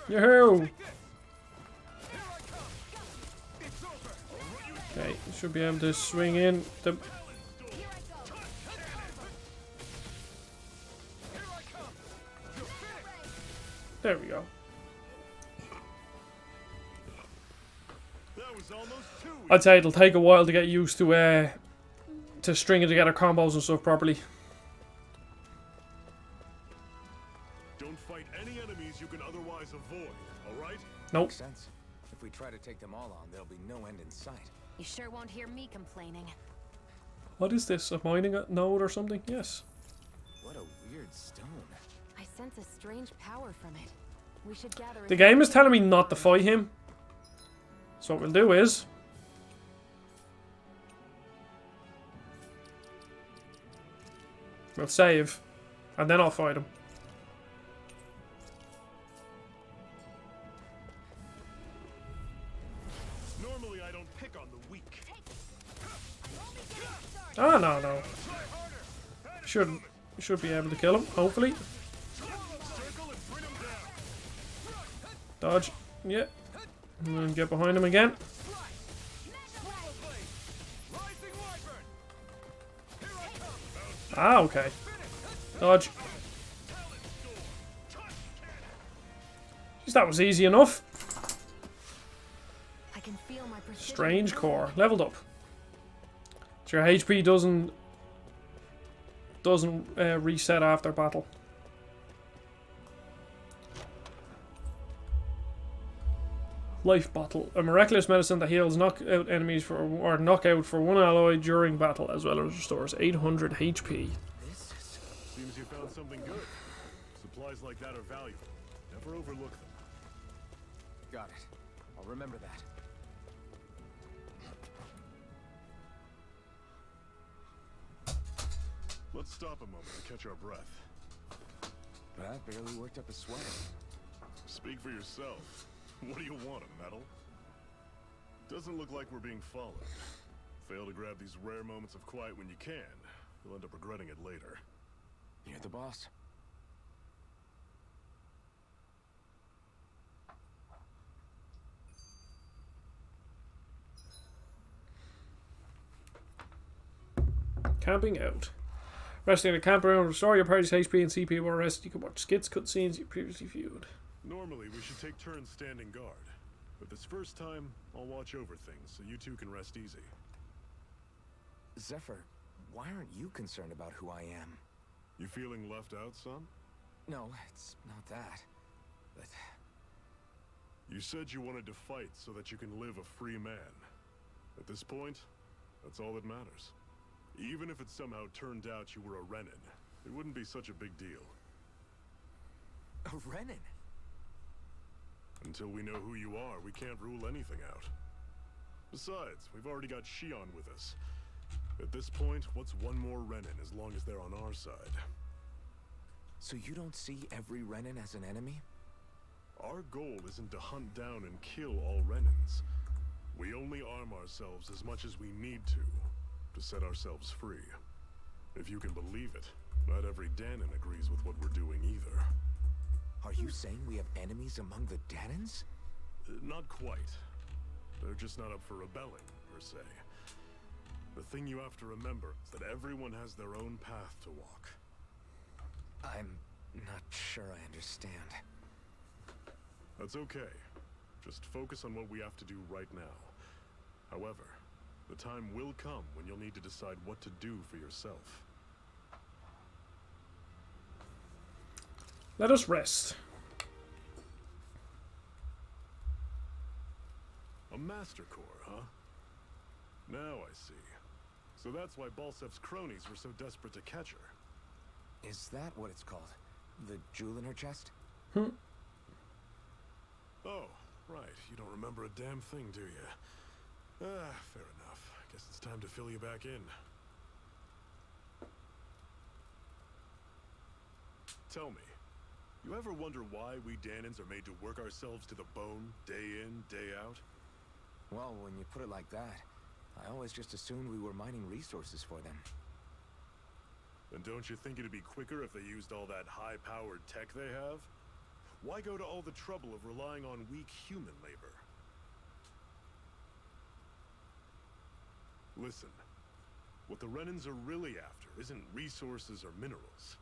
Yoo-hoo! Okay, should be able to swing in the... There we go. I'd say it'll take a while to get used to stringing together combos and stuff properly. Don't fight any enemies you can otherwise avoid, alright? Nope. Makes sense. If we try to take them all on, there'll be no end in sight. You sure won't hear me complaining. What is this? A mining node or something? Yes. What a weird stone. I sense a strange power from it. We should gather. The game is telling me not to fight him. So what we'll do is... we'll save. And then I'll fight him. Normally I don't pick on the weak. Oh, no. Should be able to kill him, hopefully. Dodge. Yeah. And then get behind him again. Ah, okay. Dodge. Jeez, that was easy enough. I can feel my precision. Strange core. Leveled up. So your HP doesn't reset after battle. Life bottle. A miraculous medicine that heals knockout enemies or knockout for one alloy during battle, as well as restores 800 HP. Seems you found something good. Supplies like that are valuable. Never overlook them. Got it. I'll remember that. Let's stop a moment to catch our breath. That barely worked up a sweat. Speak for yourself. What do you want, a medal? Doesn't look like we're being followed. Fail to grab these rare moments of quiet when you can, you'll end up regretting it later. You're the boss. Camping out. Resting in a campground, restore your party's HP and CP while resting. You can watch skits, cutscenes you previously viewed. Normally, we should take turns standing guard. But this first time, I'll watch over things so you two can rest easy. Zephyr, why aren't you concerned about who I am? You feeling left out, son? No, it's not that. But... you said you wanted to fight so that you can live a free man. At this point, that's all that matters. Even if it somehow turned out you were a Renin, it wouldn't be such a big deal. A Renin? Until we know who you are, we can't rule anything out. Besides, we've already got Shion with us. At this point, what's one more Renin as long as they're on our side? So you don't see every Renin as an enemy? Our goal isn't to hunt down and kill all Renins. We only arm ourselves as much as we need to set ourselves free. If you can believe it, not every Danon agrees with what we're doing either. Are you saying we have enemies among the Danons? Not quite. They're just not up for rebelling, per se. The thing you have to remember is that everyone has their own path to walk. I'm not sure I understand. That's okay. Just focus on what we have to do right now. However, the time will come when you'll need to decide what to do for yourself. Let us rest. A Master Core, huh? Now I see. So that's why Balsef's cronies were so desperate to catch her. Is that what it's called? The jewel in her chest? Hmm. Oh, right. You don't remember a damn thing, do you? Fair enough. Guess it's time to fill you back in. Tell me, you ever wonder why we Danans are made to work ourselves to the bone, day in, day out? Well, when you put it like that, I always just assumed we were mining resources for them. And don't you think it'd be quicker if they used all that high-powered tech they have? Why go to all the trouble of relying on weak human labor? Listen, what the Renans are really after isn't resources or minerals.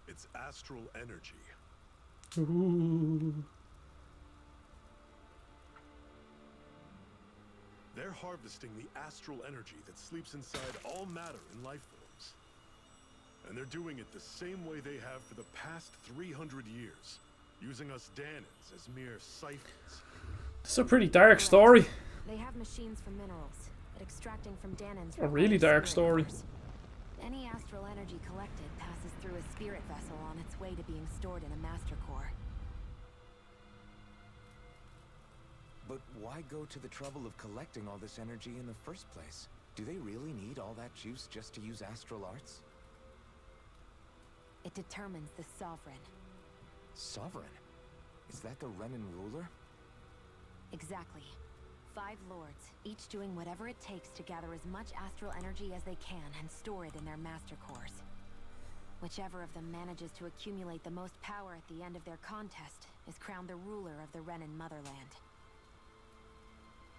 It's astral energy. Ooh. They're harvesting the astral energy that sleeps inside all matter in life forms. And they're doing it the same way they have for the past 300 years, using us Danans as mere siphons. It's a pretty dark story. They have machines for minerals, but extracting from Danans A really dark requires story. spirit cores. Any astral energy collected passes through a spirit vessel on its way to being stored in a master core. But why go to the trouble of collecting all this energy in the first place? Do they really need all that juice just to use astral arts? It determines the sovereign. Sovereign? Is that the Renan ruler? Exactly. 5 lords, each doing whatever it takes to gather as much astral energy as they can and store it in their master cores. Whichever of them manages to accumulate the most power at the end of their contest is crowned the ruler of the Renan motherland.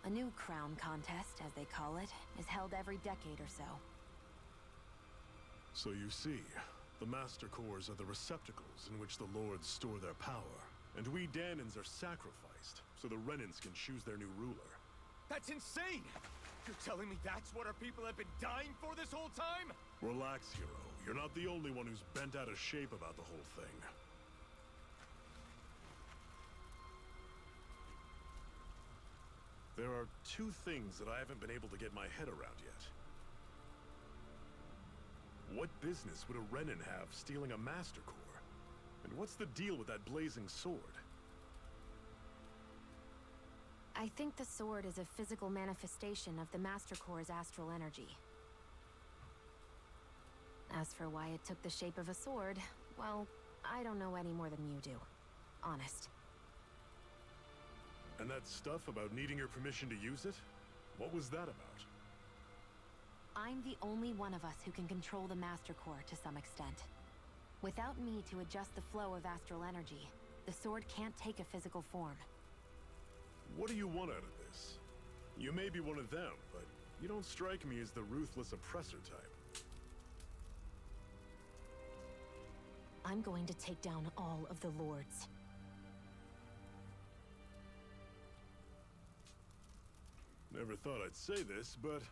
A new crown contest, as they call it, is held every decade or so. So you see, the Master Cores are the receptacles in which the Lords store their power. And we Danans are sacrificed, so the Renans can choose their new ruler. That's insane! You're telling me that's what our people have been dying for this whole time? Relax, hero. You're not the only one who's bent out of shape about the whole thing. There are 2 things that I haven't been able to get my head around yet. What business would a Renan have stealing a Master Core? And what's the deal with that blazing sword? I think the sword is a physical manifestation of the Master Core's astral energy. As for why it took the shape of a sword, well, I don't know any more than you do. Honest. And that stuff about needing your permission to use it? What was that about? I'm the only one of us who can control the Master Core to some extent. Without me to adjust the flow of astral energy, the sword can't take a physical form. What do you want out of this? You may be one of them, but you don't strike me as the ruthless oppressor type. I'm going to take down all of the lords. Never thought I'd say this, but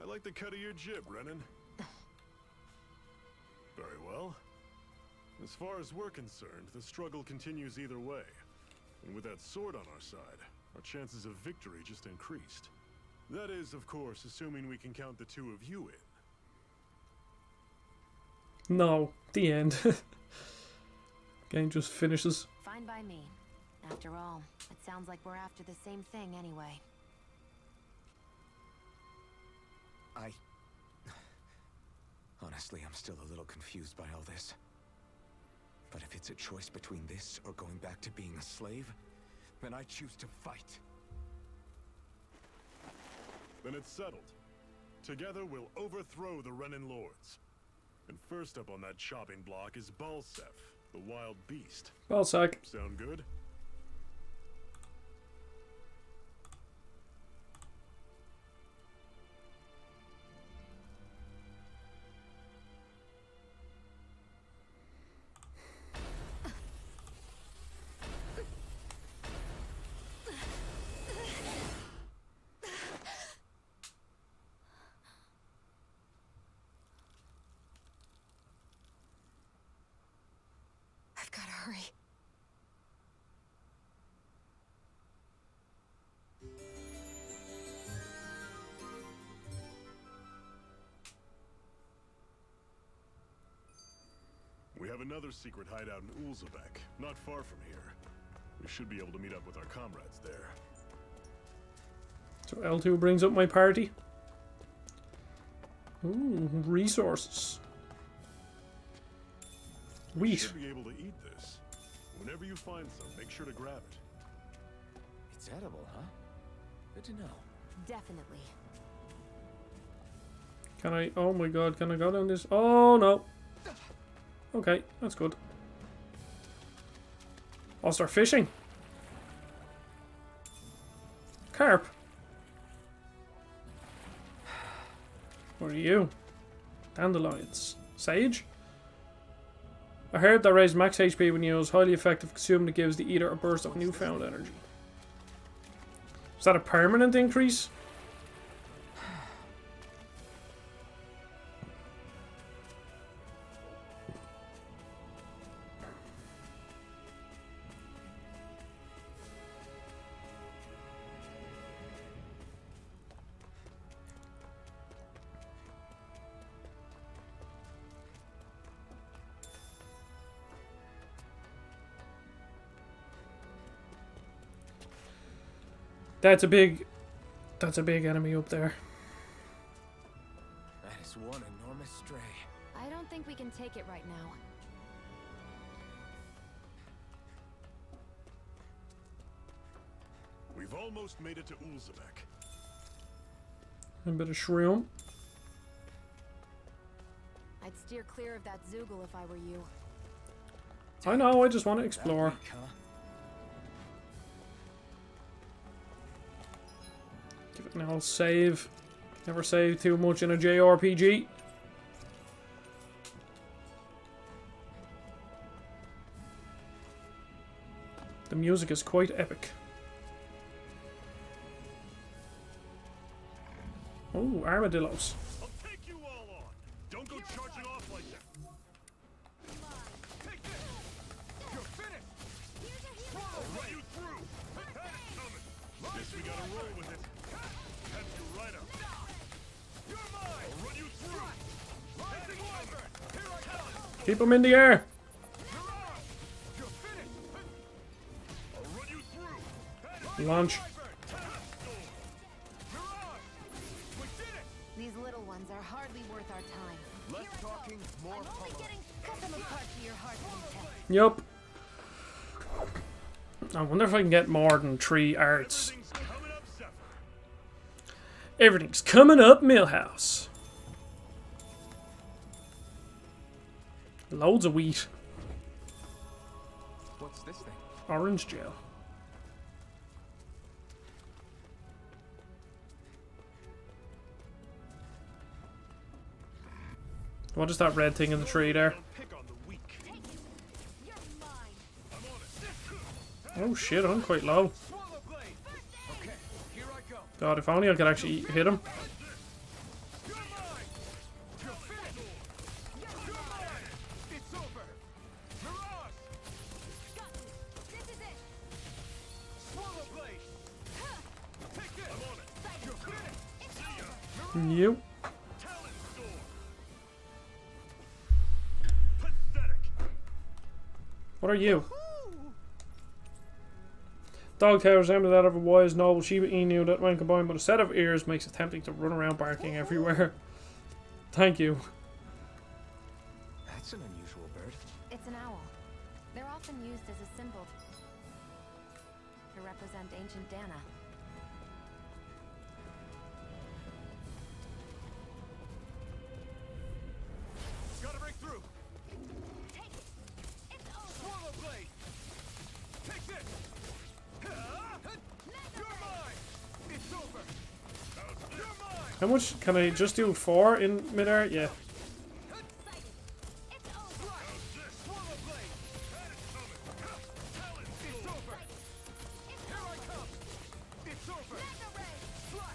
I like the cut of your jib, Renan. Very well. As far as we're concerned, the struggle continues either way. And with that sword on our side, our chances of victory just increased. That is, of course, assuming we can count the 2 of you in. No, the end. Game just finishes. Fine by me. After all, it sounds like we're after the same thing anyway. Honestly, I'm still a little confused by all this. But if it's a choice between this or going back to being a slave, then I choose to fight. Then it's settled. Together we'll overthrow the Renan Lords. And first up on that chopping block is Balsef, the wild beast. Balsac. Sound good? sorry. We have another secret hideout in Ulzebek, not far from here. We should be able to meet up with our comrades there. So L2 brings up my party. Ooh, resources. You Wheat. should be able to eat this. Whenever you find some, make sure to grab it. It's edible, huh? Good to know. Definitely. Can I? Oh my god, can I go down this? Oh no. Okay, that's good. I'll start fishing. Carp. What are you? Dandelions. Sage? A herb that raises max HP when used. Highly effective. Consumed, it gives the eater a burst of newfound energy. Is that a permanent increase? That's a big enemy up there. That is one enormous stray. I don't think we can take it right now. We've almost made it to Ulzebek. A bit of shroom. I'd steer clear of that Zoogle if I were you. I know, I just want to explore. That weak, huh? Give it an old save. Never save too much in a JRPG. The music is quite epic. Oh, armadillos. I'll take you all on. Don't go charging off like that. Take this. You're finished. I'll run you through. Had it coming. Guess we gotta roll with it. Have you right up. You're mine. I'll run you through. Had it coming. Here I come. Keep them in the air. You're finished. I'll run you through. Launch. These little ones are hardly worth our time. Less talking, more I'm only power. getting cut them apart to your heart's content. Yup. I wonder if I can get more than 3 arts. Everything's coming up, Zephyr. Everything's coming up, Millhouse. Loads of wheat. What's this thing? Orange gel. What is that red thing in the tree there? Don't pick on the weak. You're mine. I'm on it. Oh shit, I'm quite low. Swallow blade. Okay, here I go. God, if only I could actually hit him. You're mine. You're finished. You're mine. It's over. Mirage. This is it. Swallow blade. Take this. I'm on it. You're finished. See ya. You. Talent storm. Pathetic. What are you? Dog tail resembles that of a wise noble Shiba Inu that when combined with a set of ears makes it tempting to run around barking everywhere. Thank you. That's an unusual bird. It's an owl. They're often used as a symbol to represent ancient Dana. Gotta break through. Take it. It's over. Swallow blade. Take this. You're mine. It's over. You're mine. How much can I just do? 4 in midair? Yeah. It's over. Swallow blade. Talent It's storm. over. Here I come. It's over. Fly.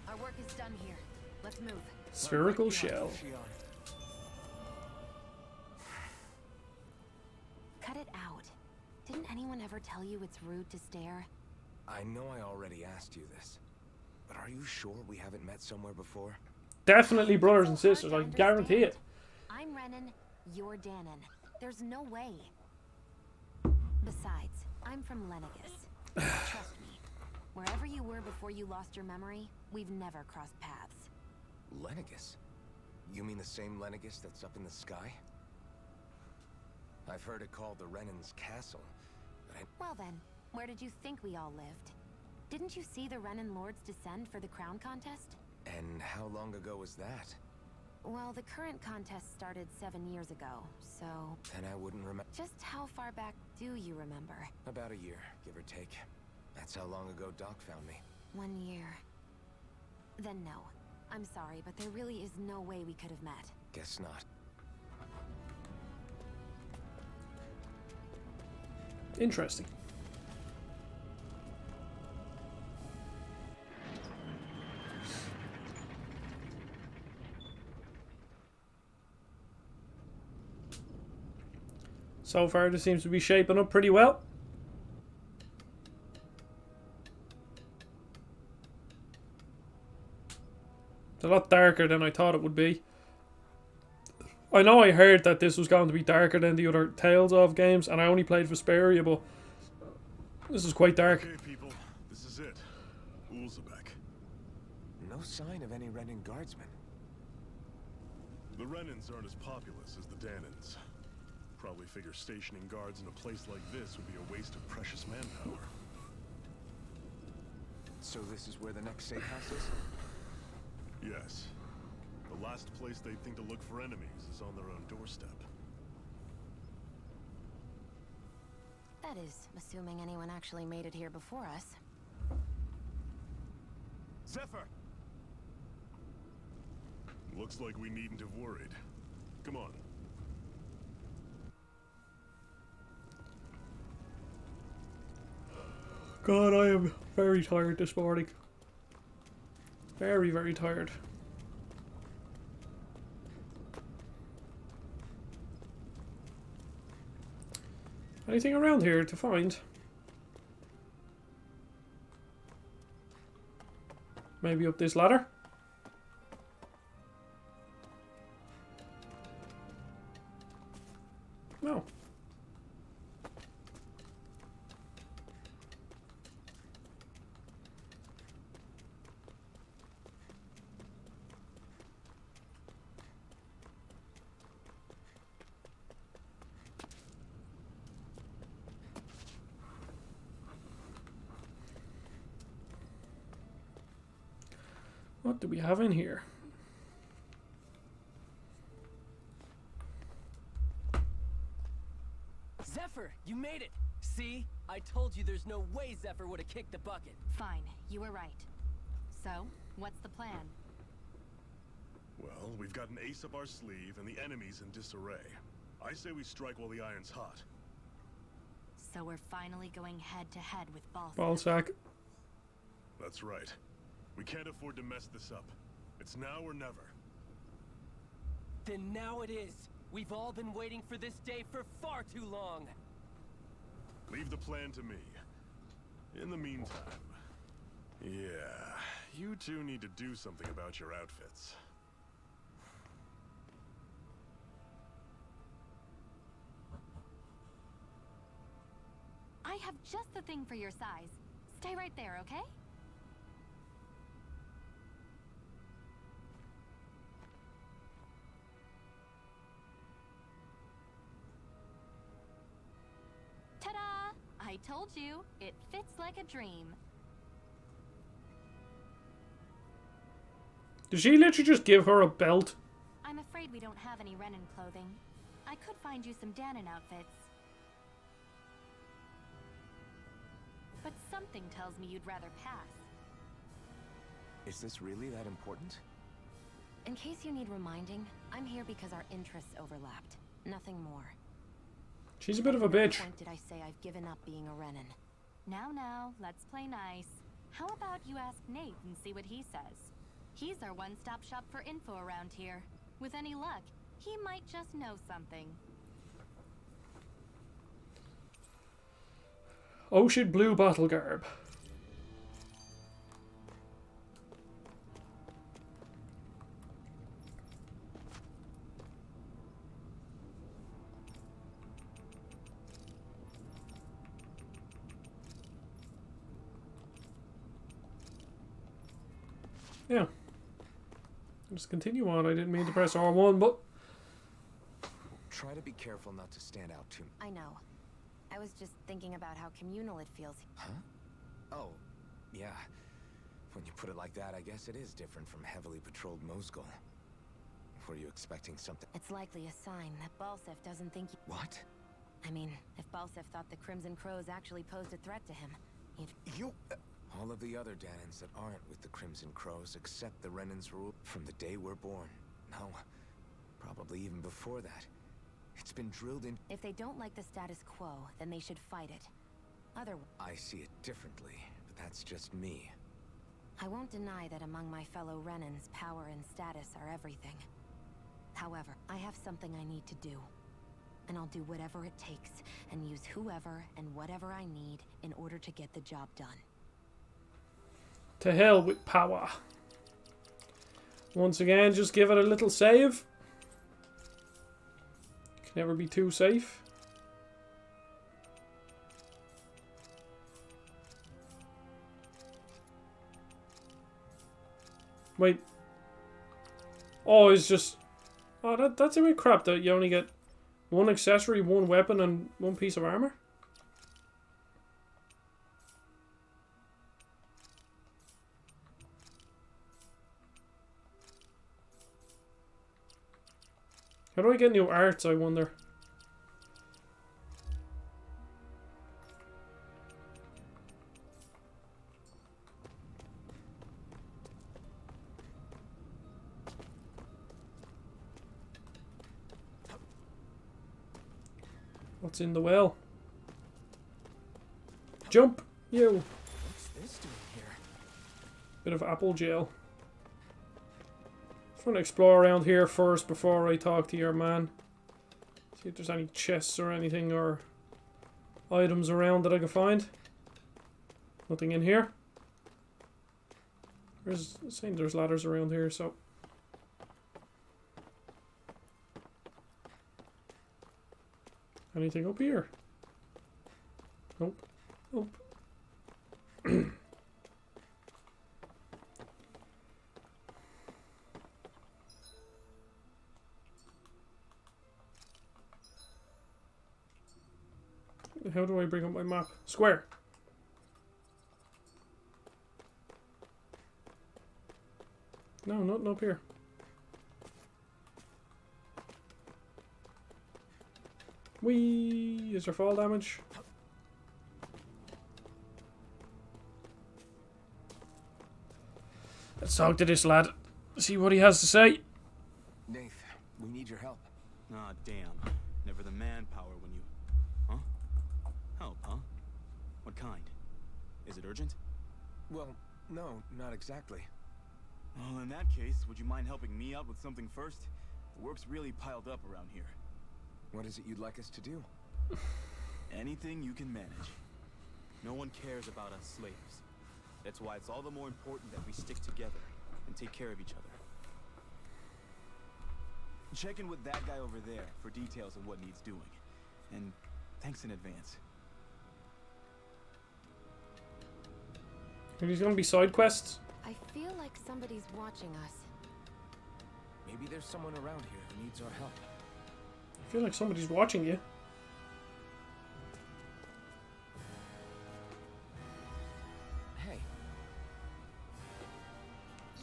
Our work is done here. Let's move. Spherical shell. Didn't anyone ever tell you it's rude to stare? I know I already asked you this, but are you sure we haven't met somewhere before? Definitely brothers and So hard sisters, to I guarantee it. I'm Renan, you're Danon. There's no way. Besides, I'm from Lenegis. Trust me, wherever you were before you lost your memory, we've never crossed paths. Lenegis? You mean the same Lenegis that's up in the sky? I've heard it called the Renan's Castle, but Well then, where did you think we all lived? Didn't you see the Renan Lords descend for the crown contest? And how long ago was that? Well, the current contest started 7 years ago, so... Then I wouldn't remember. Just how far back do you remember? About a year, give or take. That's how long ago Doc found me. 1 year. Then no. I'm sorry, but there really is no way we could have met. Guess not. Interesting. So far, this seems to be shaping up pretty well. It's a lot darker than I thought it would be. I know I heard that this was going to be darker than the other Tales of games, and I only played Vesperia, but this is quite dark. Okay, people, this is it. Ulzebek. No sign of any Renan guardsmen. The Renans aren't as populous as the Danans. Probably figure stationing guards in a place like this would be a waste of precious manpower. So this is where the next safe house is? Yes. The last place they'd think to look for enemies is on their own doorstep. That is, assuming anyone actually made it here before us. Zephyr! Looks like we needn't have worried. Come on. God, I am very tired this morning. Very, very tired. Anything around here to find? Maybe up this ladder? No. What do we have in here? Zephyr, you made it! See? I told you there's no way Zephyr would have kicked the bucket. Fine, you were right. So, what's the plan? Well, we've got an ace up our sleeve and the enemy's in disarray. I say we strike while the iron's hot. So we're finally going head to head with Balsac. Balsac. That's right. We can't afford to mess this up. It's now or never. Then now it is. We've all been waiting for this day for far too long. Leave the plan to me. In the meantime, yeah, you two need to do something about your outfits. I have just the thing for your size. Stay right there, okay? Ta-da! I told you, it fits like a dream. Did she literally just give her a belt? I'm afraid we don't have any Renan clothing. I could find you some Danon outfits. But something tells me you'd rather pass. Is this really that important? In case you need reminding, I'm here because our interests overlapped. Nothing more. She's a bit of a At no bitch. point did I say I've given up being a Renan. Now, let's play nice. How about you ask Nate and see what he says? He's our one-stop shop for info around here. With any luck, he might just know something. Ocean blue battle garb. Yeah. Just continue on. I didn't mean to press R1, but... Try to be careful not to stand out too. I know. I was just thinking about how communal it feels. Huh? Oh, yeah. When you put it like that, I guess it is different from heavily patrolled Mosgul. Were you expecting something? It's likely a sign that Balsef doesn't think you... What? I mean, if Balsef thought the Crimson Crows actually posed a threat to him, he'd... You... all of the other Danans that aren't with the Crimson Crows accept the Renan's rule from the day we're born. No, probably even before that. It's been drilled in... If they don't like the status quo, then they should fight it. Otherwise... I see it differently, but that's just me. I won't deny that among my fellow Renans, power and status are everything. However, I have something I need to do. And I'll do whatever it takes, and use whoever and whatever I need in order to get the job done. To hell with power. Once again, just give it a little save. Can never be too safe. Wait. Oh, it's just... Oh, that's a bit crap that you only get one accessory, one weapon, and one piece of armor. How do I get new arts, I wonder? What's in the well? Jump, you! What's this doing here? Bit of apple gel. Just want to explore around here first before I talk to your man. See if there's any chests or anything or items around that I can find. Nothing in here. There's saying there's ladders around here, so. Anything up here? Nope. Nope. How do I bring up my map? Square. No, nothing up here. Whee! Is there fall damage? Let's talk to this lad. See what he has to say. Nath, we need your help. Ah, damn. Never the manpower when you... Huh? Help, huh? What kind? Is it urgent? Well, no, not exactly. Well, in that case, would you mind helping me out with something first? The work's really piled up around here. What is it you'd like us to do? Anything you can manage. No one cares about us slaves. That's why it's all the more important that we stick together and take care of each other. Check in with that guy over there for details on what needs doing. And thanks in advance. Are these gonna be side quests? I feel like somebody's watching us. Maybe there's someone around here who needs our help. I feel like somebody's watching you. Hey.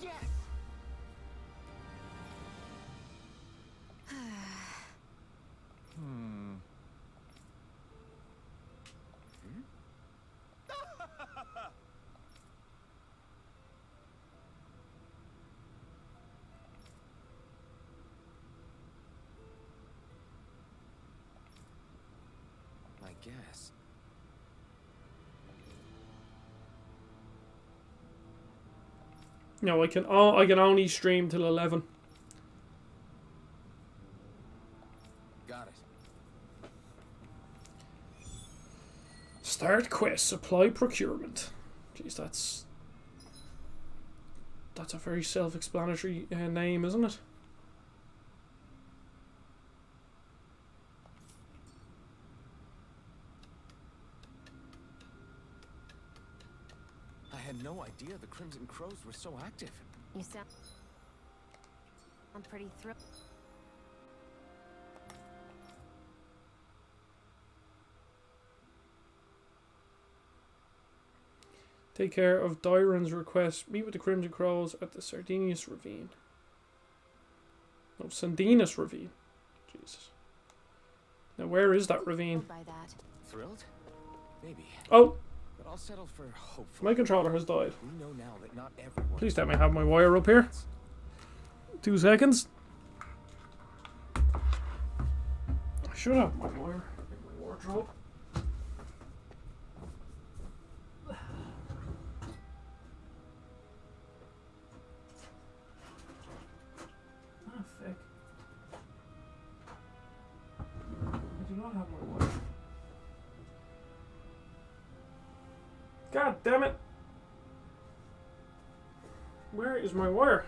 Yes! I guess. No, I can only stream till 11. Got it. Start quest, supply procurement. Jeez, that's a very self-explanatory name, isn't it? I had no idea the Crimson Crows were so active. You sound pretty thrilled. Take care of Dyron's request. Meet with the Crimson Crows at the Sardinius Ravine. No, Sandinus Ravine. Jesus. Now where is that ravine? By that. Thrilled? Maybe. Oh! But I'll settle for hopeful. My controller has died. We know now that not everyone. Please let me have my wire up here. 2 seconds. I should have my wire in my wardrobe. I do not have my wire. God damn it! Where is my wire?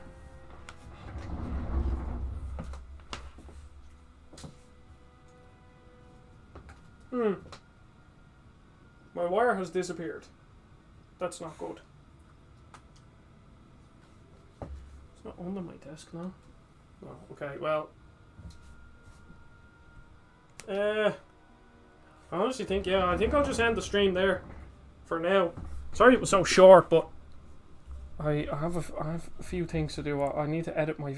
My wire has disappeared. That's not good. It's not under my desk now. No, okay, well. I honestly think, yeah, I think I'll just end the stream there for now. Sorry it was so short, but I have a few things to do. I need to edit my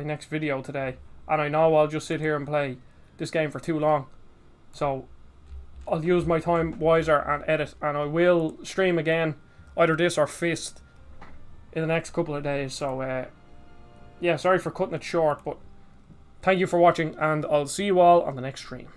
next video today, and I know I'll just sit here and play this game for too long, so I'll use my time wiser and edit, and I will stream again, either this or Fist, in the next couple of days. So yeah, sorry for cutting it short, but thank you for watching, and I'll see you all on the next stream.